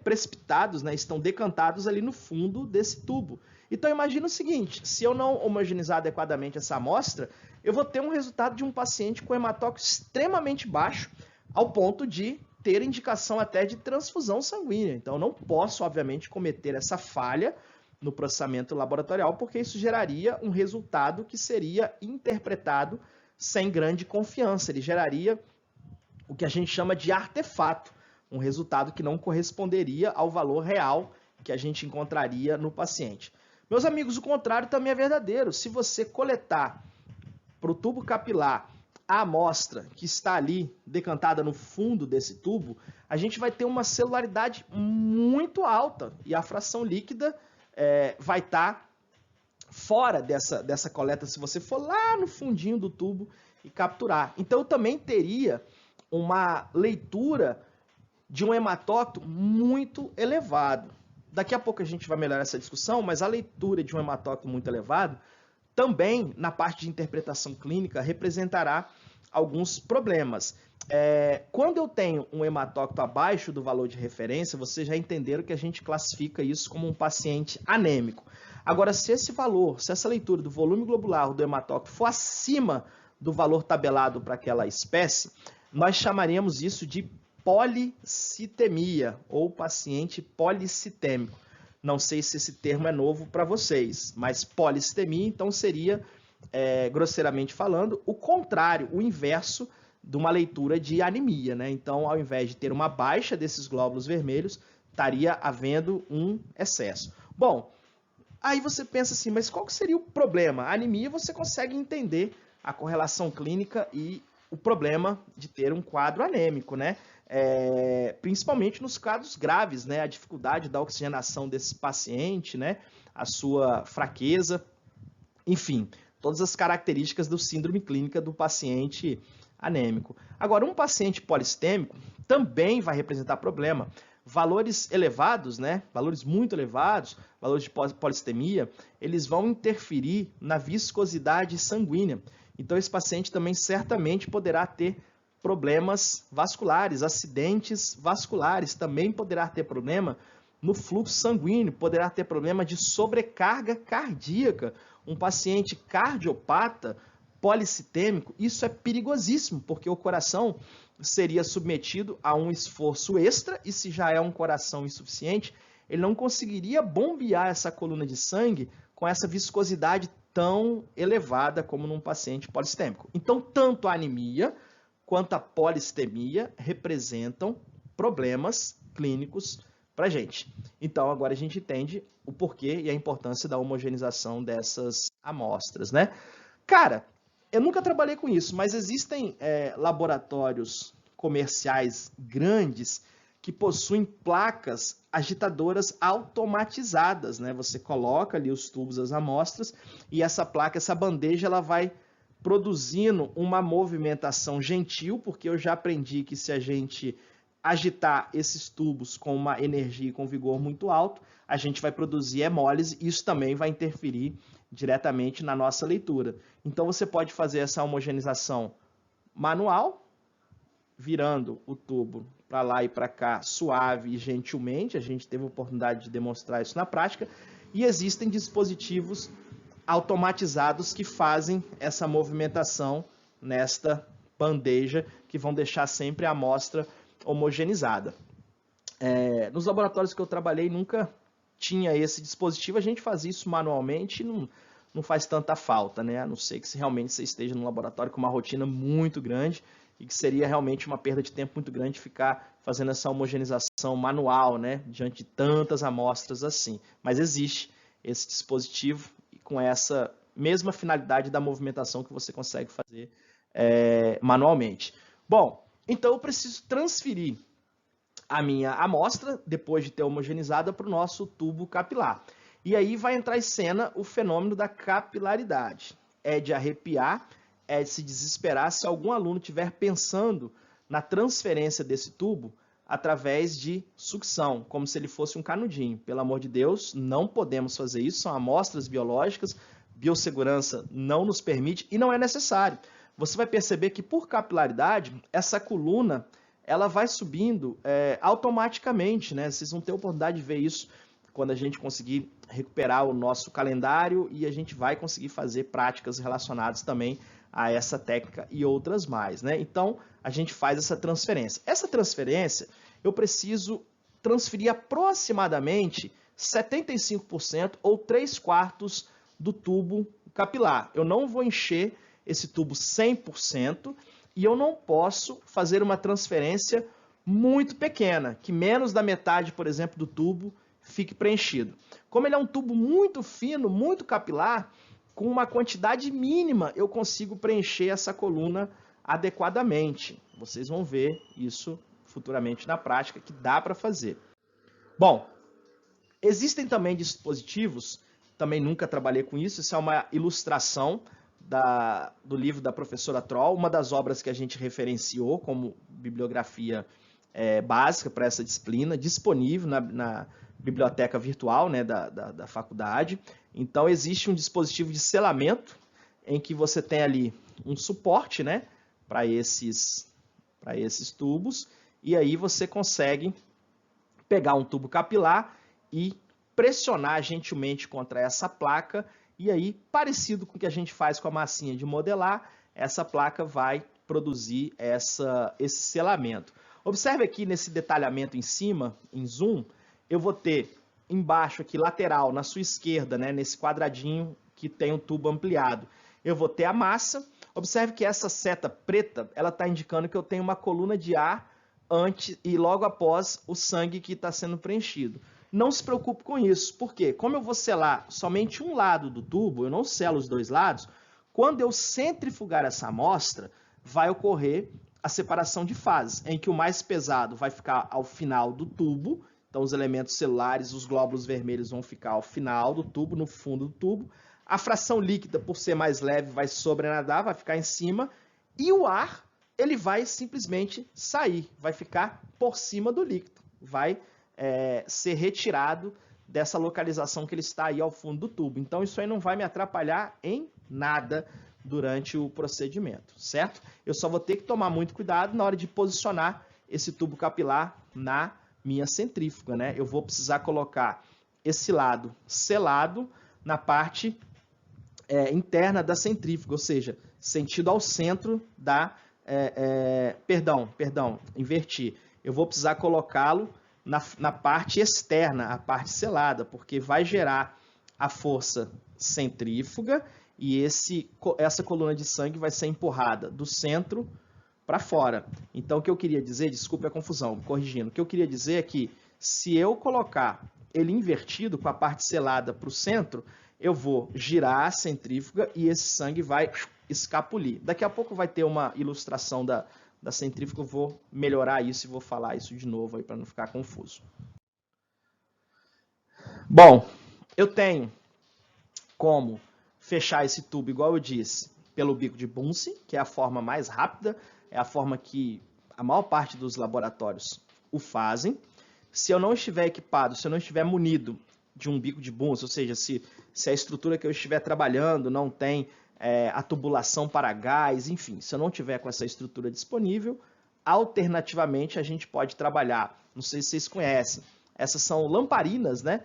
precipitados, né, estão decantados ali no fundo desse tubo. Então, imagina o seguinte, se eu não homogeneizar adequadamente essa amostra, eu vou ter um resultado de um paciente com hematócrito extremamente baixo, ao ponto de ter indicação até de transfusão sanguínea. Então, eu não posso, obviamente, cometer essa falha no processamento laboratorial, porque isso geraria um resultado que seria interpretado sem grande confiança. Ele geraria o que a gente chama de artefato, um resultado que não corresponderia ao valor real que a gente encontraria no paciente. Meus amigos, o contrário também é verdadeiro. Se você coletar para o tubo capilar a amostra que está ali decantada no fundo desse tubo, a gente vai ter uma celularidade muito alta e a fração líquida vai estar fora dessa coleta se você for lá no fundinho do tubo e capturar. Então, eu também teria uma leitura de um hematócrito muito elevado. daqui a pouco a gente vai melhorar essa discussão, mas a leitura de um hematócrito muito elevado também, na parte de interpretação clínica, representará alguns problemas. Quando eu tenho um hematócrito abaixo do valor de referência, vocês já entenderam que a gente classifica isso como um paciente anêmico. Agora, se esse valor, se essa leitura do volume globular do hematócrito for acima do valor tabelado para aquela espécie, nós chamaremos isso de policitemia ou paciente policitêmico. Não sei se esse termo é novo para vocês, mas policitemia, então, seria, grosseiramente falando, o contrário, o inverso de uma leitura de anemia, né? Então, ao invés de ter uma baixa desses glóbulos vermelhos, estaria havendo um excesso. Bom, aí você pensa assim, mas qual que seria o problema? A anemia você consegue entender a correlação clínica e o problema de ter um quadro anêmico, né? Principalmente nos casos graves, né? A dificuldade da oxigenação desse paciente, né? A sua fraqueza, enfim, todas as características do síndrome clínica do paciente anêmico. Agora, um paciente policitêmico também vai representar problema. Valores elevados, né? Valores muito elevados, valores de policitemia, eles vão interferir na viscosidade sanguínea. Então, esse paciente também certamente poderá ter problemas vasculares, acidentes vasculares, também poderá ter problema no fluxo sanguíneo, poderá ter problema de sobrecarga cardíaca. Um paciente cardiopata, policitêmico, isso é perigosíssimo, porque o coração seria submetido a um esforço extra, e se já é um coração insuficiente, ele não conseguiria bombear essa coluna de sangue com essa viscosidade tão elevada como num paciente policitêmico. Então, tanto a anemia quanto a policitemia representam problemas clínicos para a gente. Então, agora a gente entende o porquê e a importância da homogeneização dessas amostras, né? Cara, eu nunca trabalhei com isso, mas existem laboratórios comerciais grandes que possuem placas agitadoras automatizadas, né? Você coloca ali os tubos, as amostras, e essa placa, essa bandeja, ela vai produzindo uma movimentação gentil, porque eu já aprendi que se a gente agitar esses tubos com uma energia e com vigor muito alto, a gente vai produzir hemólise, e isso também vai interferir diretamente na nossa leitura. Então, você pode fazer essa homogeneização manual, virando o tubo para lá e para cá, suave e gentilmente. A gente teve a oportunidade de demonstrar isso na prática. E existem dispositivos automatizados que fazem essa movimentação nesta bandeja, que vão deixar sempre a amostra homogeneizada. Nos laboratórios que eu trabalhei, nunca tinha esse dispositivo, a gente faz isso manualmente e não faz tanta falta, né? A não ser que realmente você esteja num laboratório com uma rotina muito grande e que seria realmente uma perda de tempo muito grande ficar fazendo essa homogeneização manual, né? Diante de tantas amostras assim. Mas existe esse dispositivo com essa mesma finalidade da movimentação que você consegue fazer manualmente. Bom, então eu preciso transferir a minha amostra, depois de ter homogeneizada, para o nosso tubo capilar. E aí vai entrar em cena o fenômeno da capilaridade. É de arrepiar, é de se desesperar se algum aluno estiver pensando na transferência desse tubo através de sucção, como se ele fosse um canudinho. Pelo amor de Deus, não podemos fazer isso, são amostras biológicas, biossegurança não nos permite e não é necessário. Você vai perceber que por capilaridade, essa coluna ela vai subindo automaticamente, né? Vocês vão ter a oportunidade de ver isso quando a gente conseguir recuperar o nosso calendário e a gente vai conseguir fazer práticas relacionadas também a essa técnica e outras mais, né? Então, a gente faz essa transferência. Essa transferência, eu preciso transferir aproximadamente 75% ou 3/4 do tubo capilar. Eu não vou encher esse tubo 100%, e eu não posso fazer uma transferência muito pequena, que menos da metade, por exemplo, do tubo fique preenchido. Como ele é um tubo muito fino, muito capilar, com uma quantidade mínima eu consigo preencher essa coluna adequadamente. Vocês vão ver isso futuramente na prática, que dá para fazer. Bom, existem também dispositivos, também nunca trabalhei com isso, isso é uma ilustração do livro da professora Troll, uma das obras que a gente referenciou como bibliografia básica para essa disciplina, disponível na biblioteca virtual, né, da faculdade. Então, existe um dispositivo de selamento em que você tem ali um suporte, né, para esses tubos, e aí você consegue pegar um tubo capilar e pressionar gentilmente contra essa placa, e aí, parecido com o que a gente faz com a massinha de modelar, essa placa vai produzir esse selamento. Observe aqui nesse detalhamento em cima, em zoom, eu vou ter embaixo aqui, lateral, na sua esquerda, né, nesse quadradinho que tem o tubo ampliado, eu vou ter a massa. Observe que essa seta preta, ela está indicando que eu tenho uma coluna de ar antes e logo após o sangue que está sendo preenchido. Não se preocupe com isso, porque como eu vou selar somente um lado do tubo, eu não selo os dois lados, quando eu centrifugar essa amostra, vai ocorrer a separação de fases, em que o mais pesado vai ficar ao final do tubo, então os elementos celulares, os glóbulos vermelhos vão ficar ao final do tubo, no fundo do tubo, a fração líquida, por ser mais leve, vai sobrenadar, vai ficar em cima, e o ar, ele vai simplesmente sair, vai ficar por cima do líquido, vai ser retirado dessa localização que ele está aí ao fundo do tubo. Então, isso aí não vai me atrapalhar em nada durante o procedimento, certo? Eu só vou ter que tomar muito cuidado na hora de posicionar esse tubo capilar na minha centrífuga, né? Eu vou precisar colocar esse lado selado na parte interna da centrífuga, ou seja, sentido ao centro da... Perdão, inverti. Eu vou precisar colocá-lo na parte externa, a parte selada, porque vai gerar a força centrífuga e essa coluna de sangue vai ser empurrada do centro para fora. Então, o que eu queria dizer, desculpe a confusão, corrigindo, o que eu queria dizer é que se eu colocar ele invertido com a parte selada para o centro, eu vou girar a centrífuga e esse sangue vai escapulir. Daqui a pouco vai ter uma ilustração da centrífuga, eu vou melhorar isso e vou falar isso de novo aí para não ficar confuso. Bom, eu tenho como fechar esse tubo, igual eu disse, pelo bico de Bunsen, que é a forma mais rápida, é a forma que a maior parte dos laboratórios o fazem. Se eu não estiver equipado, se eu não estiver munido de um bico de Bunsen, ou seja, se a estrutura que eu estiver trabalhando não tem a tubulação para gás, enfim, se eu não tiver com essa estrutura disponível, alternativamente a gente pode trabalhar, não sei se vocês conhecem, essas são lamparinas, né?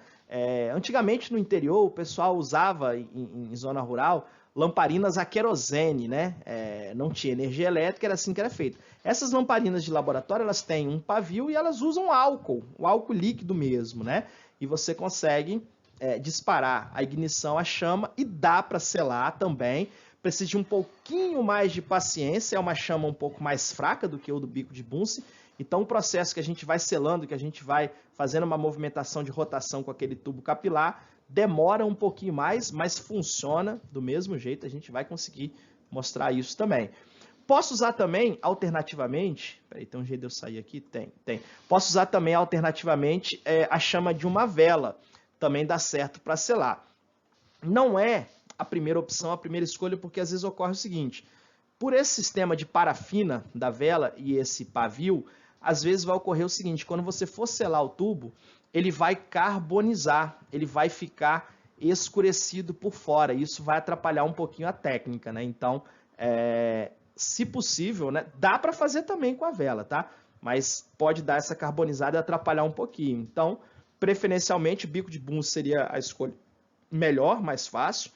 Antigamente no interior o pessoal usava em zona rural lamparinas a querosene, né? Não tinha energia elétrica, era assim que era feito. Essas lamparinas de laboratório, elas têm um pavio e elas usam álcool, o álcool líquido mesmo, né? E você consegue disparar a ignição, a chama, e dá para selar também. Precisa de um pouquinho mais de paciência, é uma chama um pouco mais fraca do que o do bico de Bunsen. Então, o processo que a gente vai selando, que a gente vai fazendo uma movimentação de rotação com aquele tubo capilar, demora um pouquinho mais, mas funciona do mesmo jeito, a gente vai conseguir mostrar isso também. Posso usar também, alternativamente, peraí, tem um jeito de eu sair aqui? Tem. Posso usar também, alternativamente, a chama de uma vela, também dá certo para selar. Não é a primeira opção, a primeira escolha, porque às vezes ocorre o seguinte, por esse sistema de parafina da vela e esse pavio, às vezes vai ocorrer o seguinte, quando você for selar o tubo, ele vai carbonizar, ele vai ficar escurecido por fora, isso vai atrapalhar um pouquinho a técnica, né? Então, se possível, né, dá para fazer também com a vela, tá? Mas pode dar essa carbonizada e atrapalhar um pouquinho. Então, preferencialmente, bico de Bunsen seria a escolha melhor, mais fácil.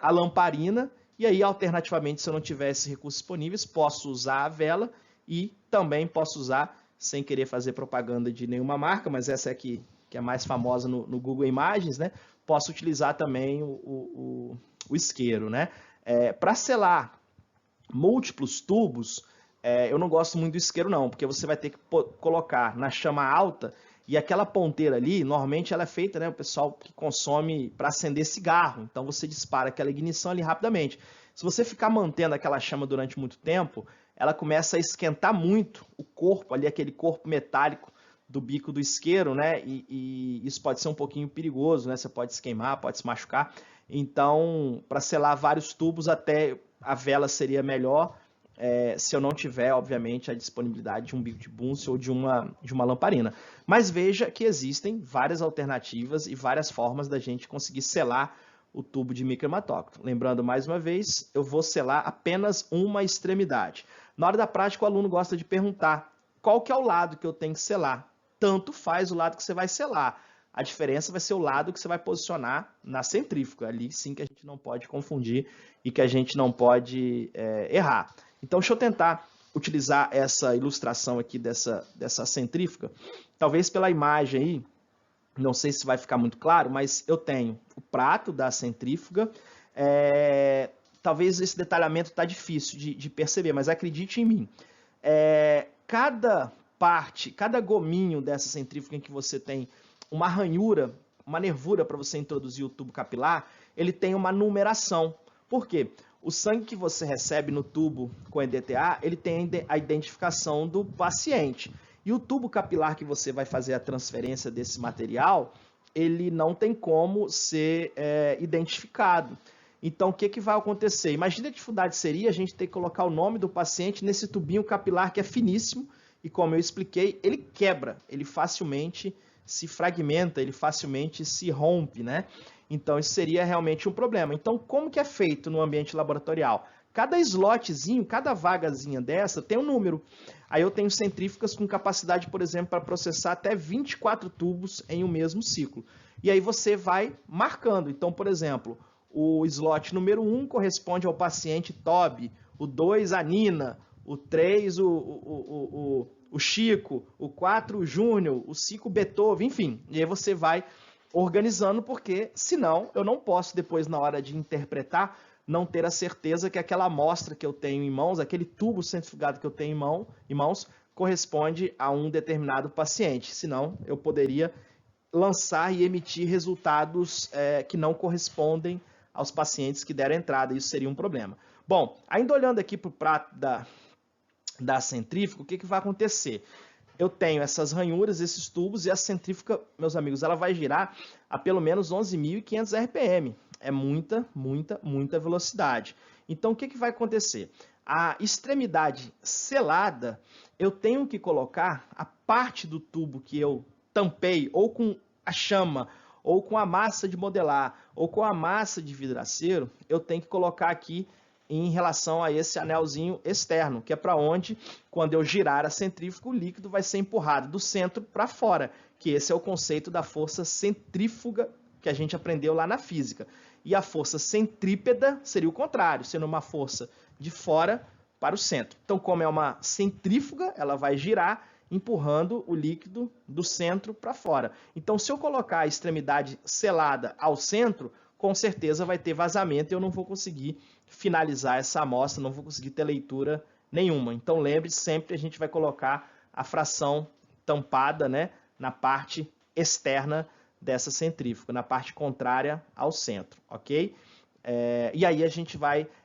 A lamparina, e aí, alternativamente, se eu não tiver esses recursos disponíveis, posso usar a vela e também posso usar, sem querer fazer propaganda de nenhuma marca, mas essa aqui, que é mais famosa no Google Imagens, né? Posso utilizar também o isqueiro, né? Para selar múltiplos tubos, eu não gosto muito do isqueiro não, porque você vai ter que colocar na chama alta e aquela ponteira ali, normalmente ela é feita, né, o pessoal que consome para acender cigarro, então você dispara aquela ignição ali rapidamente. Se você ficar mantendo aquela chama durante muito tempo, ela começa a esquentar muito o corpo ali, aquele corpo metálico do bico do isqueiro, né, e isso pode ser um pouquinho perigoso, né, você pode se queimar, pode se machucar. Então, para selar vários tubos, até a vela seria melhor, se eu não tiver, obviamente, a disponibilidade de um bico de Bunsen ou de uma lamparina. Mas veja que existem várias alternativas e várias formas da gente conseguir selar o tubo de microhematócrito. Lembrando, mais uma vez, eu vou selar apenas uma extremidade. Na hora da prática, o aluno gosta de perguntar qual que é o lado que eu tenho que selar. Tanto faz o lado que você vai selar. A diferença vai ser o lado que você vai posicionar na centrífuga. Ali sim que a gente não pode confundir e que a gente não pode errar. Então, deixa eu tentar utilizar essa ilustração aqui dessa centrífuga. Talvez pela imagem aí, não sei se vai ficar muito claro, mas eu tenho o prato da centrífuga. Talvez esse detalhamento está difícil de perceber, mas acredite em mim. Cada parte, cada gominho dessa centrífuga em que você tem uma ranhura, uma nervura para você introduzir o tubo capilar, ele tem uma numeração. Por quê? O sangue que você recebe no tubo com EDTA, ele tem a identificação do paciente. E o tubo capilar que você vai fazer a transferência desse material, ele não tem como ser identificado. Então, o que vai acontecer? Imagina a dificuldade seria a gente ter que colocar o nome do paciente nesse tubinho capilar que é finíssimo e, como eu expliquei, ele quebra, ele facilmente se fragmenta, ele facilmente se rompe, né? Então, isso seria realmente um problema. Então, como que é feito no ambiente laboratorial? Cada slotzinho, cada vagazinha dessa tem um número. Aí eu tenho centrífugas com capacidade, por exemplo, para processar até 24 tubos em um mesmo ciclo. E aí você vai marcando. Então, por exemplo, o slot número 1 corresponde ao paciente Toby, o 2 a Nina, o 3 o Chico, o 4 o Júnior, o 5 o Beethoven, enfim. E aí você vai organizando, porque senão eu não posso depois, na hora de interpretar, não ter a certeza que aquela amostra que eu tenho em mãos, aquele tubo centrifugado que eu tenho em mãos, corresponde a um determinado paciente. Senão eu poderia lançar e emitir resultados que não correspondem aos pacientes que deram entrada. Isso seria um problema. Bom, ainda olhando aqui para o prato da centrífuga, o que vai acontecer? Eu tenho essas ranhuras, esses tubos, e a centrífuga, meus amigos, ela vai girar a pelo menos 11.500 RPM. É muita, muita, muita velocidade. Então, o que vai acontecer? A extremidade selada, eu tenho que colocar a parte do tubo que eu tampei, ou com a chama, ou com a massa de modelar, ou com a massa de vidraceiro, eu tenho que colocar aqui em relação a esse anelzinho externo, que é para onde, quando eu girar a centrífuga, o líquido vai ser empurrado do centro para fora, que esse é o conceito da força centrífuga que a gente aprendeu lá na física. E a força centrípeta seria o contrário, sendo uma força de fora para o centro. Então, como é uma centrífuga, ela vai girar, empurrando o líquido do centro para fora. Então, se eu colocar a extremidade selada ao centro, com certeza vai ter vazamento e eu não vou conseguir finalizar essa amostra, não vou conseguir ter leitura nenhuma. Então, lembre-se, sempre a gente vai colocar a fração tampada, né, na parte externa dessa centrífuga, na parte contrária ao centro, ok? E aí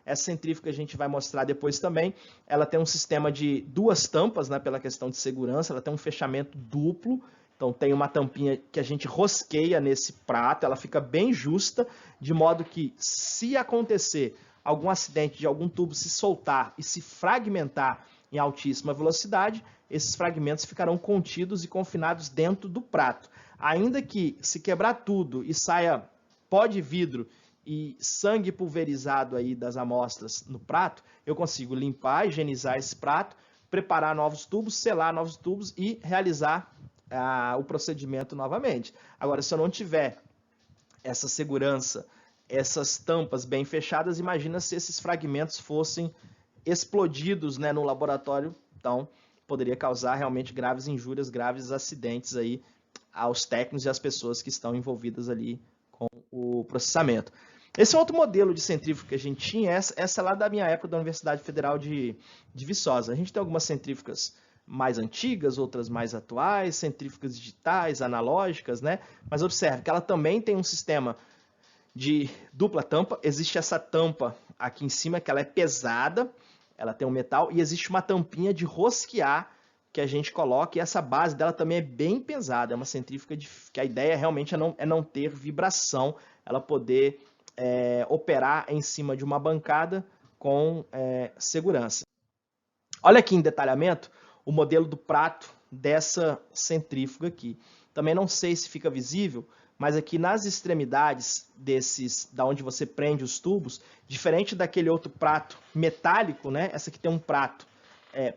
essa centrífuga a gente vai mostrar depois também, ela tem um sistema de duas tampas, né, pela questão de segurança, ela tem um fechamento duplo, então tem uma tampinha que a gente rosqueia nesse prato, ela fica bem justa, de modo que se acontecer algum acidente de algum tubo se soltar e se fragmentar em altíssima velocidade, esses fragmentos ficarão contidos e confinados dentro do prato. Ainda que se quebrar tudo e saia pó de vidro e sangue pulverizado aí das amostras no prato, eu consigo limpar, higienizar esse prato, preparar novos tubos, selar novos tubos e realizar o procedimento novamente. Agora, se eu não tiver essa segurança, essas tampas bem fechadas, imagina se esses fragmentos fossem explodidos, né, no laboratório, então poderia causar realmente graves injúrias, graves acidentes aí aos técnicos e às pessoas que estão envolvidas ali com o processamento. Esse é outro modelo de centrífuga que a gente tinha, essa é lá da minha época da Universidade Federal de Viçosa. A gente tem algumas centrífugas mais antigas, outras mais atuais, centrífugas digitais, analógicas, né? Mas observe que ela também tem um sistema de dupla tampa. Existe essa tampa aqui em cima, que ela é pesada, ela tem um metal, e existe uma tampinha de rosquear que a gente coloca, e essa base dela também é bem pesada. É uma centrífuga que a ideia realmente é não ter vibração, ela poder operar em cima de uma bancada com segurança. Olha aqui em detalhamento o modelo do prato dessa centrífuga aqui. Também não sei se fica visível, mas aqui nas extremidades da onde você prende os tubos, diferente daquele outro prato metálico, né? Essa aqui tem um prato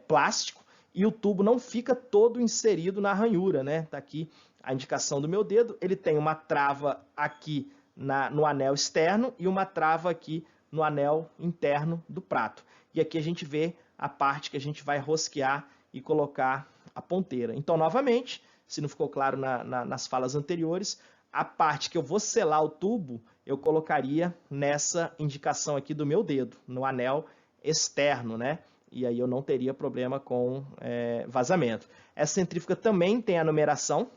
plástico e o tubo não fica todo inserido na ranhura, né? Tá aqui a indicação do meu dedo. Ele tem uma trava aqui no anel externo e uma trava aqui no anel interno do prato. E aqui a gente vê a parte que a gente vai rosquear e colocar a ponteira. Então, novamente, se não ficou claro nas falas anteriores, a parte que eu vou selar o tubo, eu colocaria nessa indicação aqui do meu dedo, no anel externo, né? E aí eu não teria problema com vazamento. Essa centrífuga também tem a numeração,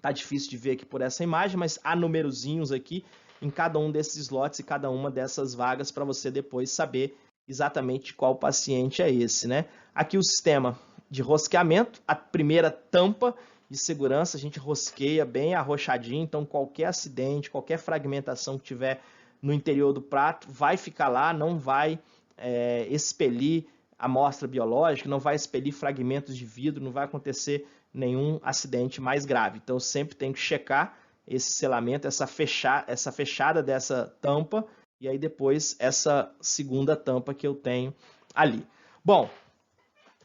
tá difícil de ver aqui por essa imagem, mas há numerozinhos aqui em cada um desses slots e cada uma dessas vagas para você depois saber exatamente qual paciente é esse, né? Aqui o sistema de rosqueamento, a primeira tampa de segurança, a gente rosqueia bem arrochadinho, então qualquer acidente, qualquer fragmentação que tiver no interior do prato vai ficar lá, não vai expelir amostra biológica, não vai expelir fragmentos de vidro, não vai acontecer nenhum acidente mais grave. Então, eu sempre tenho que checar esse selamento, essa fechada dessa tampa, e aí depois essa segunda tampa que eu tenho ali. Bom,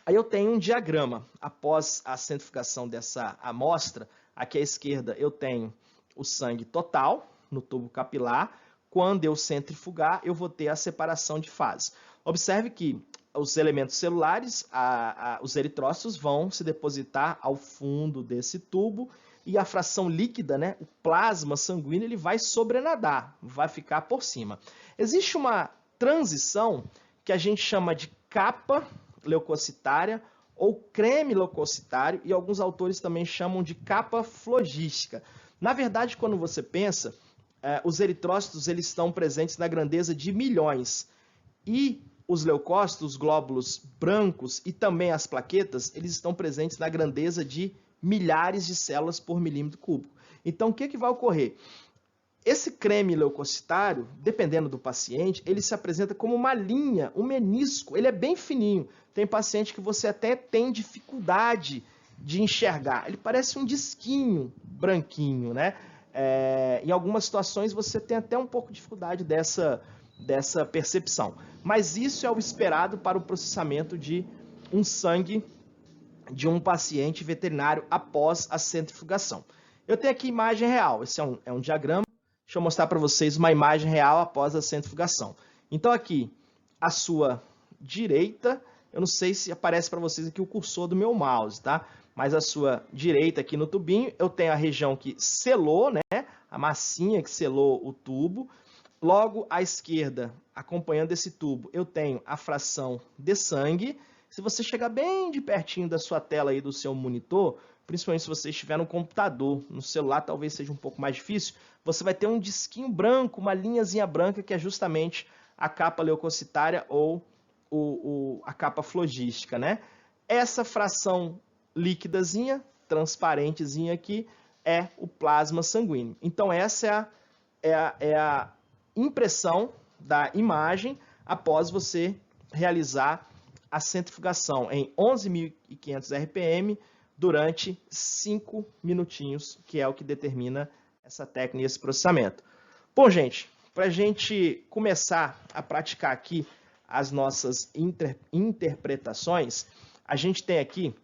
aí eu tenho um diagrama. Após a centrifugação dessa amostra, aqui à esquerda eu tenho o sangue total no tubo capilar. Quando eu centrifugar, eu vou ter a separação de fase. Observe que os elementos celulares, os eritrócitos, vão se depositar ao fundo desse tubo e a fração líquida, né, o plasma sanguíneo, ele vai sobrenadar, vai ficar por cima. Existe uma transição que a gente chama de capa leucocitária ou creme leucocitário e alguns autores também chamam de capa flogística. Na verdade, quando você pensa, os eritrócitos eles estão presentes na grandeza de milhões e os leucócitos, os glóbulos brancos e também as plaquetas, eles estão presentes na grandeza de milhares de células por milímetro cúbico. Então, o que vai ocorrer? Esse creme leucocitário, dependendo do paciente, ele se apresenta como uma linha, um menisco, ele é bem fininho. Tem paciente que você até tem dificuldade de enxergar. Ele parece um disquinho branquinho, né? Em algumas situações você tem até um pouco de dificuldade dessa percepção. Mas isso é o esperado para o processamento de um sangue de um paciente veterinário após a centrifugação. Eu tenho aqui imagem real, esse é um diagrama. Deixa eu mostrar para vocês uma imagem real após a centrifugação. Então aqui, à sua direita, eu não sei se aparece para vocês aqui o cursor do meu mouse, tá? Mas à sua direita aqui no tubinho, eu tenho a região que selou, né? A massinha que selou o tubo. Logo à esquerda, acompanhando esse tubo, eu tenho a fração de sangue. Se você chegar bem de pertinho da sua tela aí do seu monitor, principalmente se você estiver no computador, no celular talvez seja um pouco mais difícil, você vai ter um disquinho branco, uma linhazinha branca que é justamente a capa leucocitária ou a capa flogística, né? Essa fração líquidazinha, transparentezinha aqui, é o plasma sanguíneo. Então essa é a impressão da imagem após você realizar a centrifugação em 11.500 RPM durante 5 minutinhos, que é o que determina essa técnica e esse processamento. Bom, gente, para a gente começar a praticar aqui as nossas interpretações, a gente tem aqui,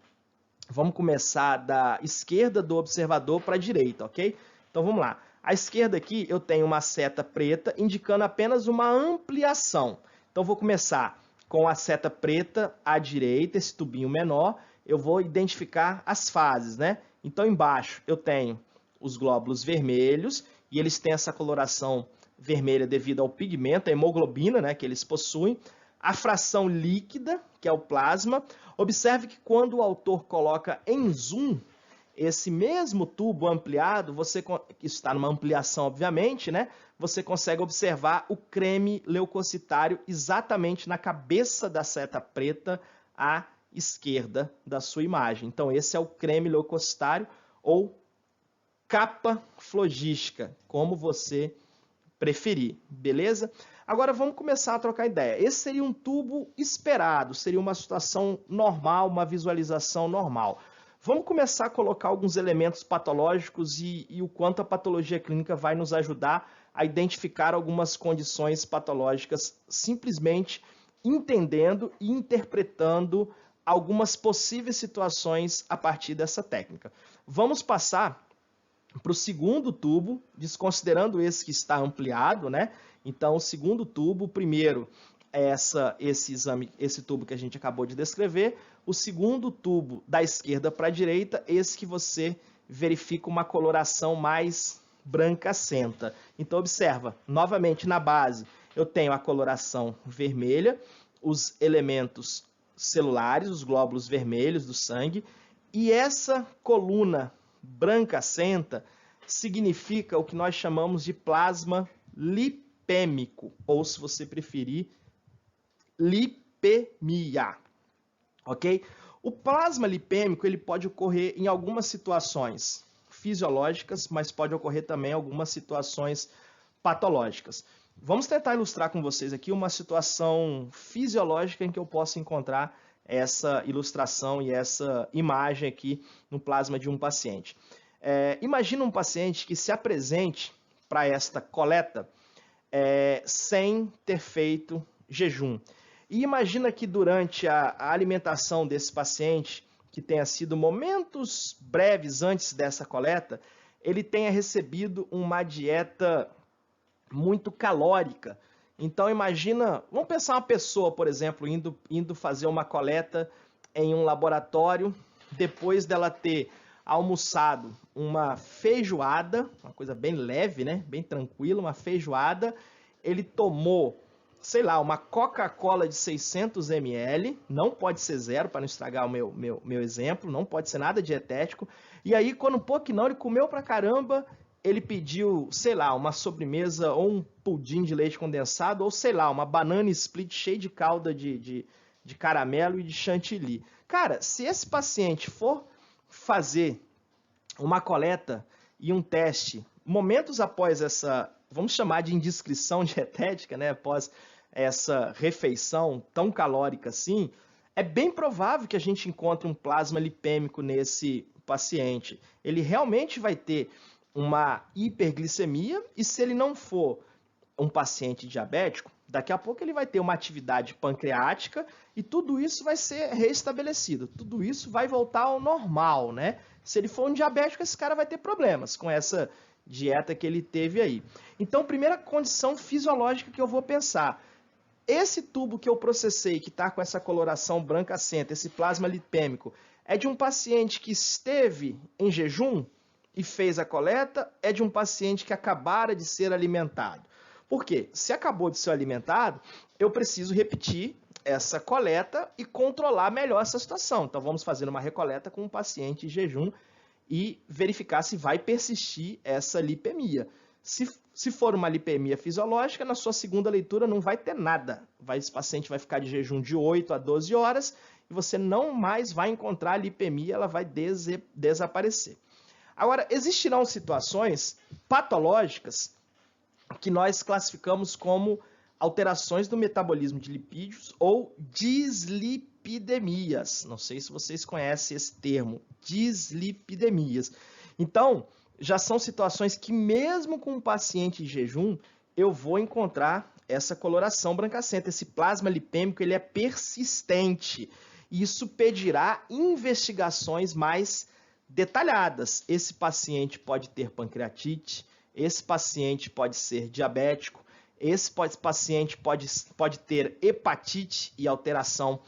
vamos começar da esquerda do observador para a direita, ok? Então vamos lá. À esquerda aqui eu tenho uma seta preta indicando apenas uma ampliação. Então vou começar com a seta preta à direita, esse tubinho menor, eu vou identificar as fases, né? Então embaixo eu tenho os glóbulos vermelhos e eles têm essa coloração vermelha devido ao pigmento, a hemoglobina, né, que eles possuem. A fração líquida, que é o plasma. Observe que quando o autor coloca em zoom, esse mesmo tubo ampliado, isso está numa ampliação, obviamente, né? Você consegue observar o creme leucocitário exatamente na cabeça da seta preta à esquerda da sua imagem. Então, esse é o creme leucocitário ou capa flogística, como você preferir, beleza? Agora vamos começar a trocar ideia. Esse seria um tubo esperado, seria uma situação normal, uma visualização normal. Vamos começar a colocar alguns elementos patológicos e o quanto a patologia clínica vai nos ajudar a identificar algumas condições patológicas, simplesmente entendendo e interpretando algumas possíveis situações a partir dessa técnica. Vamos passar para o segundo tubo, desconsiderando esse que está ampliado, né? Então, o segundo tubo, primeiro é esse tubo que a gente acabou de descrever. O segundo tubo da esquerda para a direita, esse que você verifica uma coloração mais brancacenta. Então, observa, novamente na base, eu tenho a coloração vermelha, os elementos celulares, os glóbulos vermelhos do sangue, e essa coluna brancacenta significa o que nós chamamos de plasma lipêmico, ou se você preferir, lipemia, ok? O plasma lipêmico ele pode ocorrer em algumas situações fisiológicas, mas pode ocorrer também em algumas situações patológicas. Vamos tentar ilustrar com vocês aqui uma situação fisiológica em que eu possa encontrar essa ilustração e essa imagem aqui no plasma de um paciente. Imagina um paciente que se apresente para esta coleta sem ter feito jejum. E imagina que durante a alimentação desse paciente, que tenha sido momentos breves antes dessa coleta, ele tenha recebido uma dieta muito calórica. Então imagina, vamos pensar uma pessoa, por exemplo, indo fazer uma coleta em um laboratório, depois dela ter almoçado uma feijoada, uma coisa bem leve, né? Bem tranquila, uma feijoada, ele tomou, sei lá, uma Coca-Cola de 600 ml, não pode ser zero, para não estragar o meu exemplo, não pode ser nada dietético, e aí quando um pouco não, ele comeu pra caramba, ele pediu, sei lá, uma sobremesa ou um pudim de leite condensado, ou sei lá, uma banana split cheia de calda de caramelo e de chantilly. Cara, se esse paciente for fazer uma coleta e um teste, momentos após essa, vamos chamar de indiscrição dietética, né, após essa refeição tão calórica assim, é bem provável que a gente encontre um plasma lipêmico nesse paciente. Ele realmente vai ter uma hiperglicemia, e se ele não for um paciente diabético, daqui a pouco ele vai ter uma atividade pancreática e tudo isso vai ser reestabelecido, tudo isso vai voltar ao normal, né? Se ele for um diabético, esse cara vai ter problemas com essa dieta que ele teve aí. Então, primeira condição fisiológica que eu vou pensar, esse tubo que eu processei, que está com essa coloração brancacenta, esse plasma lipêmico, é de um paciente que esteve em jejum e fez a coleta, é de um paciente que acabara de ser alimentado. Por quê? Se acabou de ser alimentado, eu preciso repetir essa coleta e controlar melhor essa situação. Então vamos fazer uma recoleta com um paciente em jejum e verificar se vai persistir essa lipemia. Se for uma lipemia fisiológica, na sua segunda leitura não vai ter nada. Esse paciente vai ficar de jejum de 8 a 12 horas e você não mais vai encontrar a lipemia, ela vai desaparecer. Agora, existirão situações patológicas que nós classificamos como alterações do metabolismo de lipídios ou dislipidemias. Não sei se vocês conhecem esse termo, dislipidemias. Então, já são situações que mesmo com um paciente em jejum, eu vou encontrar essa coloração brancacenta. Esse plasma lipêmico ele é persistente. Isso pedirá investigações mais detalhadas. Esse paciente pode ter pancreatite, esse paciente pode ser diabético, esse paciente pode ter hepatite e alteração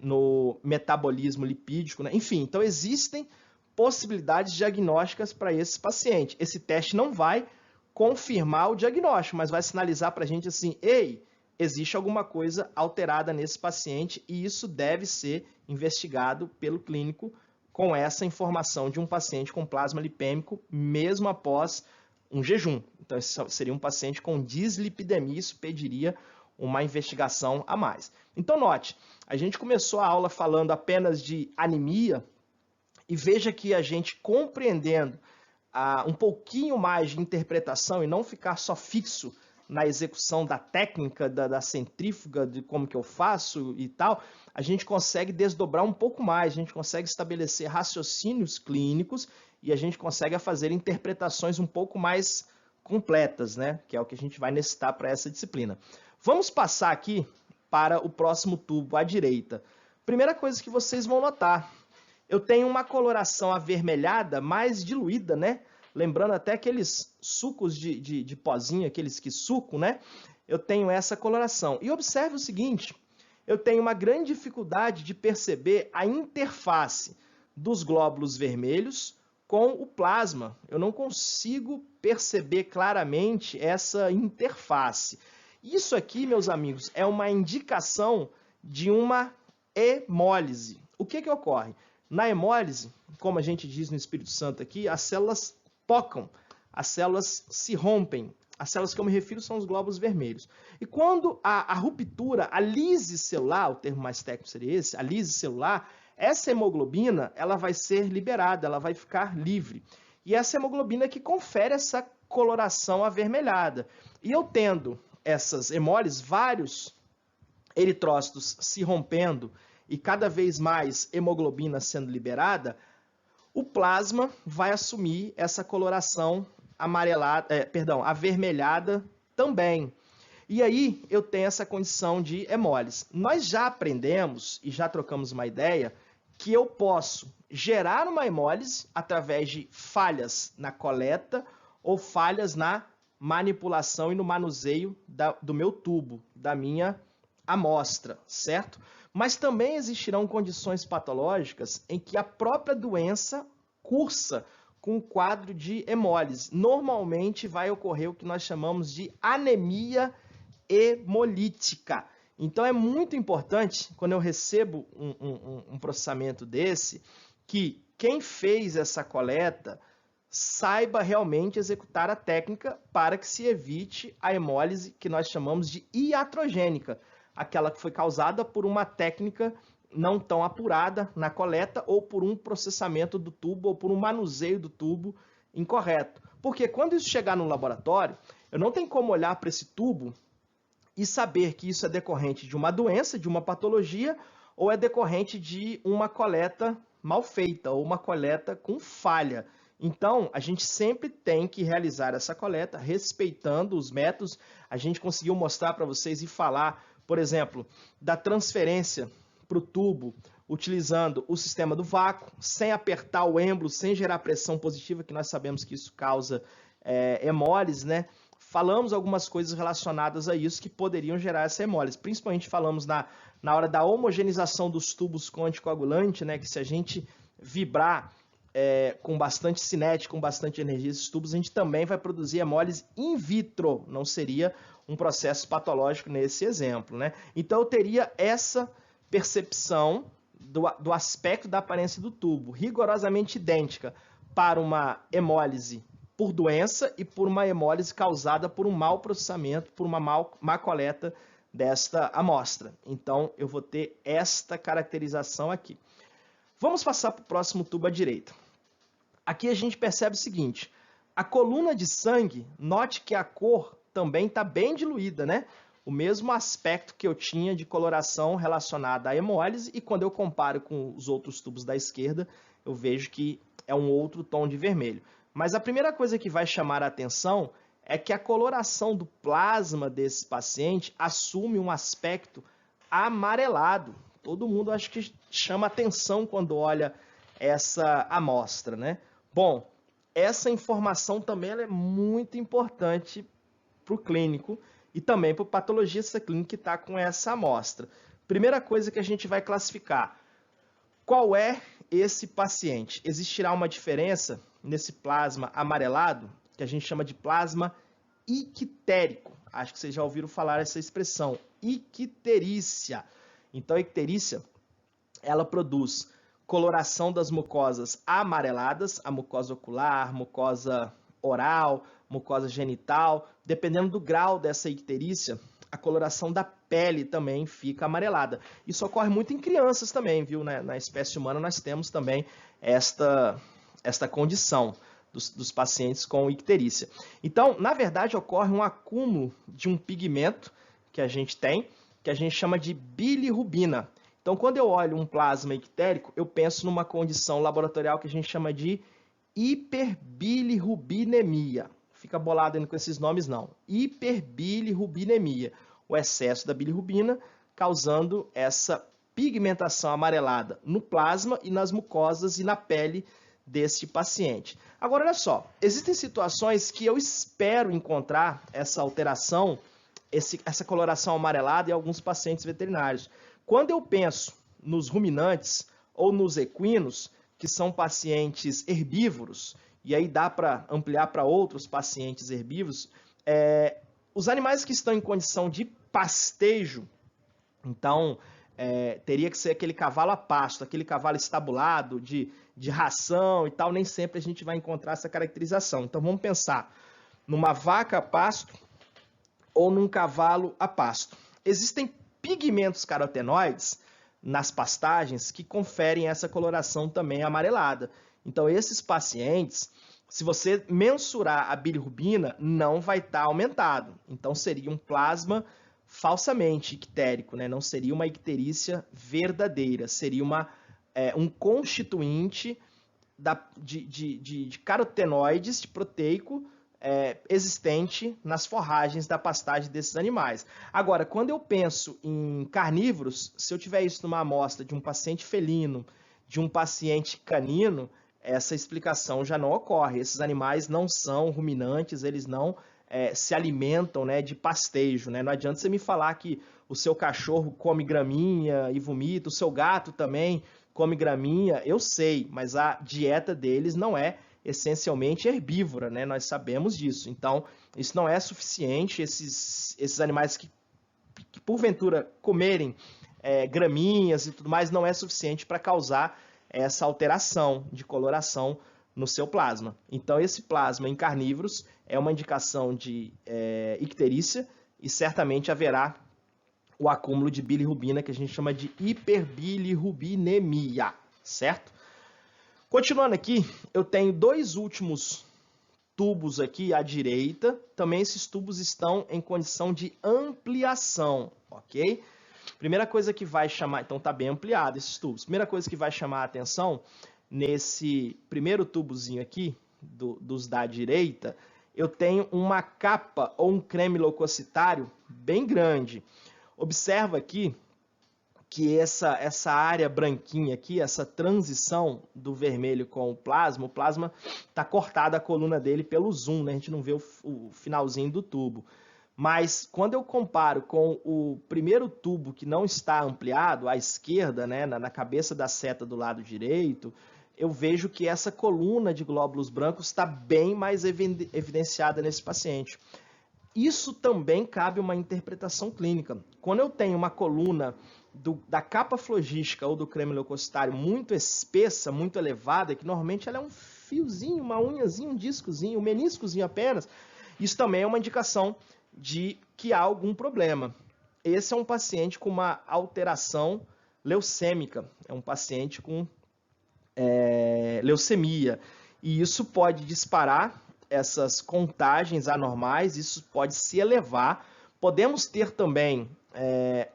no metabolismo lipídico, né? Enfim, então existem possibilidades diagnósticas para esse paciente. Esse teste não vai confirmar o diagnóstico, mas vai sinalizar para a gente assim, ei, existe alguma coisa alterada nesse paciente e isso deve ser investigado pelo clínico com essa informação de um paciente com plasma lipêmico, mesmo após um jejum. Então, esse seria um paciente com dislipidemia, isso pediria uma investigação a mais. Então, note, a gente começou a aula falando apenas de anemia, e veja que a gente compreendendo um pouquinho mais de interpretação e não ficar só fixo na execução da técnica, da centrífuga, de como que eu faço e tal, a gente consegue desdobrar um pouco mais, a gente consegue estabelecer raciocínios clínicos e a gente consegue fazer interpretações um pouco mais completas, né? Que é o que a gente vai necessitar para essa disciplina. Vamos passar aqui para o próximo tubo à direita. Primeira coisa que vocês vão notar, eu tenho uma coloração avermelhada mais diluída, né? Lembrando até aqueles sucos de pozinho, aqueles que sucam, né? Eu tenho essa coloração. E observe o seguinte, eu tenho uma grande dificuldade de perceber a interface dos glóbulos vermelhos com o plasma. Eu não consigo perceber claramente essa interface. Isso aqui, meus amigos, é uma indicação de uma hemólise. O que ocorre? Na hemólise, como a gente diz no Espírito Santo aqui, as células tocam, as células se rompem. As células que eu me refiro são os glóbulos vermelhos. E quando a ruptura, a lise celular, o termo mais técnico seria esse, a lise celular, essa hemoglobina ela vai ser liberada, ela vai ficar livre. E essa hemoglobina é que confere essa coloração avermelhada. E eu tendo essas hemólises, vários eritrócitos se rompendo e cada vez mais hemoglobina sendo liberada, o plasma vai assumir essa coloração avermelhada também. E aí eu tenho essa condição de hemólise. Nós já aprendemos e já trocamos uma ideia que eu posso gerar uma hemólise através de falhas na coleta ou falhas na manipulação e no manuseio do meu tubo, da minha amostra, certo? Mas também existirão condições patológicas em que a própria doença cursa com um quadro de hemólise. Normalmente vai ocorrer o que nós chamamos de anemia hemolítica. Então é muito importante, quando eu recebo um processamento desse, que quem fez essa coleta saiba realmente executar a técnica para que se evite a hemólise que nós chamamos de iatrogênica, aquela que foi causada por uma técnica não tão apurada na coleta ou por um processamento do tubo ou por um manuseio do tubo incorreto. Porque quando isso chegar no laboratório, eu não tenho como olhar para esse tubo e saber que isso é decorrente de uma doença, de uma patologia, ou é decorrente de uma coleta mal feita ou uma coleta com falha. Então, a gente sempre tem que realizar essa coleta respeitando os métodos. A gente conseguiu mostrar para vocês e falar, por exemplo, da transferência para o tubo, utilizando o sistema do vácuo, sem apertar o êmbolo, sem gerar pressão positiva, que nós sabemos que isso causa hemólise, né? Falamos algumas coisas relacionadas a isso que poderiam gerar essa hemólise. Principalmente falamos na hora da homogeneização dos tubos com anticoagulante, né? Que se a gente vibrar com bastante cinética, com bastante energia esses tubos, a gente também vai produzir hemólise in vitro. Não seria um processo patológico nesse exemplo, né? Então eu teria essa percepção do aspecto da aparência do tubo, rigorosamente idêntica para uma hemólise por doença e por uma hemólise causada por um mau processamento, por uma má coleta desta amostra. Então, eu vou ter esta caracterização aqui. Vamos passar para o próximo tubo à direita. Aqui a gente percebe o seguinte, a coluna de sangue, note que a cor também está bem diluída, né? O mesmo aspecto que eu tinha de coloração relacionada à hemólise, e quando eu comparo com os outros tubos da esquerda, eu vejo que é um outro tom de vermelho. Mas a primeira coisa que vai chamar a atenção é que a coloração do plasma desse paciente assume um aspecto amarelado. Todo mundo acho que chama atenção quando olha essa amostra, né? Bom, essa informação também ela é muito importante para o clínico e também para o patologista clínico que está com essa amostra. Primeira coisa que a gente vai classificar, qual é esse paciente? Existirá uma diferença nesse plasma amarelado, que a gente chama de plasma ictérico. Acho que vocês já ouviram falar essa expressão, icterícia. Então, a icterícia, ela produz coloração das mucosas amareladas, a mucosa ocular, mucosa oral, mucosa genital. Dependendo do grau dessa icterícia, a coloração da pele também fica amarelada. Isso ocorre muito em crianças também, viu? Na espécie humana nós temos também esta condição dos pacientes com icterícia. Então, na verdade, ocorre um acúmulo de um pigmento que a gente tem, que a gente chama de bilirrubina. Então, quando eu olho um plasma ictérico, eu penso numa condição laboratorial que a gente chama de hiperbilirrubinemia. Fica bolado ainda com esses nomes, não. Hiperbilirrubinemia. O excesso da bilirrubina causando essa pigmentação amarelada no plasma e nas mucosas e na pele deste paciente. Agora, olha só, existem situações que eu espero encontrar essa alteração, essa coloração amarelada em alguns pacientes veterinários. Quando eu penso nos ruminantes ou nos equinos, que são pacientes herbívoros, e aí dá para ampliar para outros pacientes herbívoros, os animais que estão em condição de pastejo, então teria que ser aquele cavalo a pasto, aquele cavalo estabulado, de ração e tal, nem sempre a gente vai encontrar essa caracterização. Então vamos pensar numa vaca a pasto ou num cavalo a pasto. Existem pigmentos carotenoides nas pastagens que conferem essa coloração também amarelada. Então, esses pacientes, se você mensurar a bilirrubina, não vai estar aumentado. Então, seria um plasma falsamente ictérico, né? Não seria uma icterícia verdadeira, seria um constituinte de carotenoides, de proteico, existente nas forragens da pastagem desses animais. Agora, quando eu penso em carnívoros, se eu tiver isso numa amostra de um paciente felino, de um paciente canino, essa explicação já não ocorre. Esses animais não são ruminantes, eles não se alimentam, né, de pastejo, né? Não adianta você me falar que o seu cachorro come graminha e vomita, o seu gato também come graminha, eu sei, mas a dieta deles não é essencialmente herbívora, né? Nós sabemos disso. Então, isso não é suficiente. Esses animais que porventura comerem graminhas e tudo mais, não é suficiente para causar essa alteração de coloração no seu plasma. Então, esse plasma em carnívoros é uma indicação de icterícia e certamente haverá o acúmulo de bilirrubina, que a gente chama de hiperbilirrubinemia, certo? Continuando aqui, eu tenho dois últimos tubos aqui à direita. Também esses tubos estão em condição de ampliação, ok? Primeira coisa que vai chamar... Então, está bem ampliado esses tubos. Primeira coisa que vai chamar a atenção, nesse primeiro tubozinho aqui, dos da direita, eu tenho uma capa ou um creme leucocitário bem grande. Observa aqui que essa área branquinha aqui, essa transição do vermelho com o plasma está cortada a coluna dele pelo zoom, né? A gente não vê o finalzinho do tubo. Mas quando eu comparo com o primeiro tubo que não está ampliado, à esquerda, né, na cabeça da seta do lado direito, eu vejo que essa coluna de glóbulos brancos está bem mais evidenciada nesse paciente. Isso também cabe uma interpretação clínica. Quando eu tenho uma coluna da capa flogística ou do creme leucocitário muito espessa, muito elevada, que normalmente ela é um fiozinho, uma unhazinha, um discozinho, um meniscozinho apenas, isso também é uma indicação de que há algum problema. Esse é um paciente com uma alteração leucêmica, é um paciente com leucemia, e isso pode disparar essas contagens anormais, isso pode se elevar. Podemos ter também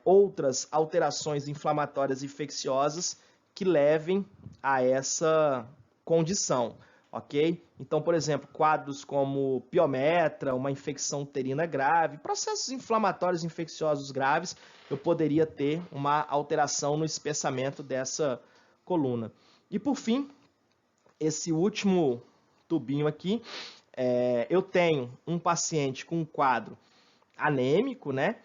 outras alterações inflamatórias infecciosas que levem a essa condição, ok? Então, por exemplo, quadros como piometra, uma infecção uterina grave, processos inflamatórios infecciosos graves, eu poderia ter uma alteração no espessamento dessa coluna. E por fim, esse último tubinho aqui, eu tenho um paciente com um quadro anêmico, né?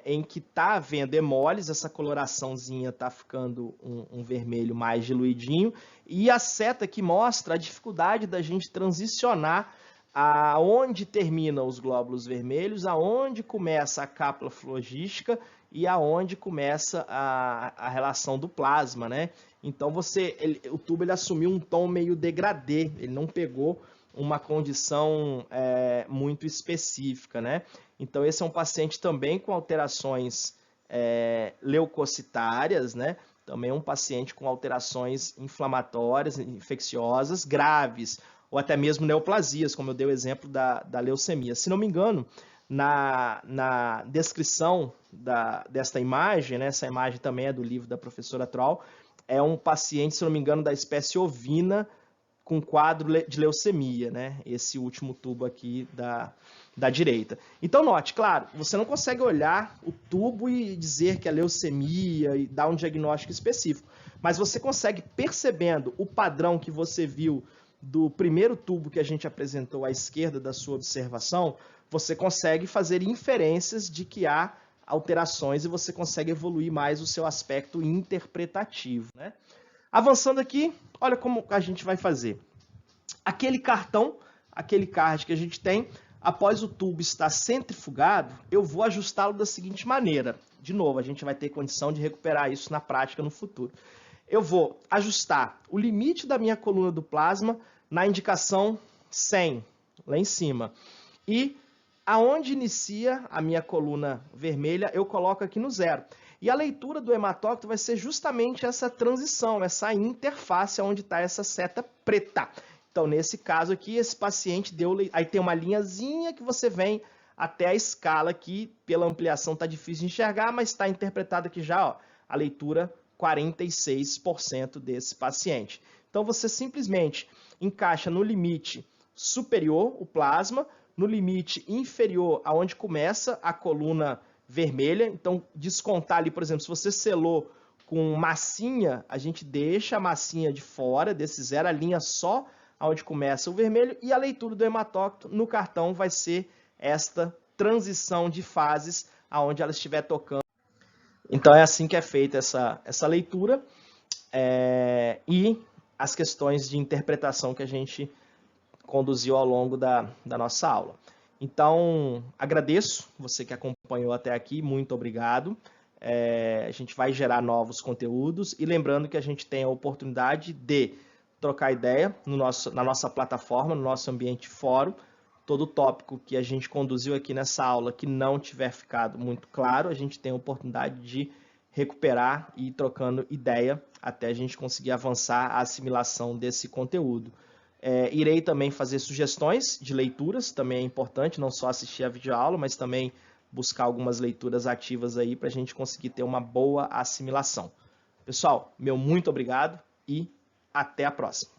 Em que está havendo hemólise, essa coloraçãozinha está ficando um vermelho mais diluidinho, e a seta que mostra a dificuldade da gente transicionar aonde terminam os glóbulos vermelhos, aonde começa a cápsula flogística e aonde começa a relação do plasma, né? Então o tubo ele assumiu um tom meio degradê, ele não pegou uma condição muito específica, né? Então esse é um paciente também com alterações leucocitárias, né? Também um paciente com alterações inflamatórias, infecciosas, graves, ou até mesmo neoplasias, como eu dei o exemplo da leucemia. Se não me engano, na descrição desta imagem, né, essa imagem também é do livro da professora Troll, é um paciente, se não me engano, da espécie ovina com quadro de leucemia, né? Esse último tubo aqui da direita. Então, note, claro, você não consegue olhar o tubo e dizer que é leucemia e dar um diagnóstico específico, mas você consegue, percebendo o padrão que você viu do primeiro tubo que a gente apresentou à esquerda da sua observação, você consegue fazer inferências de que há alterações e você consegue evoluir mais o seu aspecto interpretativo, né? Avançando aqui, olha como a gente vai fazer. Aquele cartão, aquele card que a gente tem, após o tubo estar centrifugado, eu vou ajustá-lo da seguinte maneira. De novo, a gente vai ter condição de recuperar isso na prática no futuro. Eu vou ajustar o limite da minha coluna do plasma na indicação 100, lá em cima. E aonde inicia a minha coluna vermelha, eu coloco aqui no 0. E a leitura do hematócrito vai ser justamente essa transição, essa interface onde está essa seta preta. Então, nesse caso aqui, esse paciente deu... Aí tem uma linhazinha que você vem até a escala aqui, pela ampliação está difícil de enxergar, mas está interpretado aqui já, ó, a leitura 46% desse paciente. Então, você simplesmente encaixa no limite superior o plasma, no limite inferior, aonde começa a coluna vermelha. Então, descontar ali, por exemplo, se você selou com massinha, a gente deixa a massinha de fora desse 0, a linha só aonde começa o vermelho, e a leitura do hematócrito no cartão vai ser esta transição de fases aonde ela estiver tocando. Então, é assim que é feita essa leitura e as questões de interpretação que a gente conduziu ao longo da nossa aula. Então, agradeço você que acompanhou até aqui, muito obrigado. A gente vai gerar novos conteúdos e lembrando que a gente tem a oportunidade de trocar ideia na nossa plataforma, no nosso ambiente fórum. Todo tópico que a gente conduziu aqui nessa aula que não tiver ficado muito claro, a gente tem a oportunidade de recuperar e ir trocando ideia até a gente conseguir avançar a assimilação desse conteúdo. Irei também fazer sugestões de leituras, também é importante, não só assistir a videoaula, mas também buscar algumas leituras ativas aí para a gente conseguir ter uma boa assimilação. Pessoal, meu muito obrigado e até a próxima.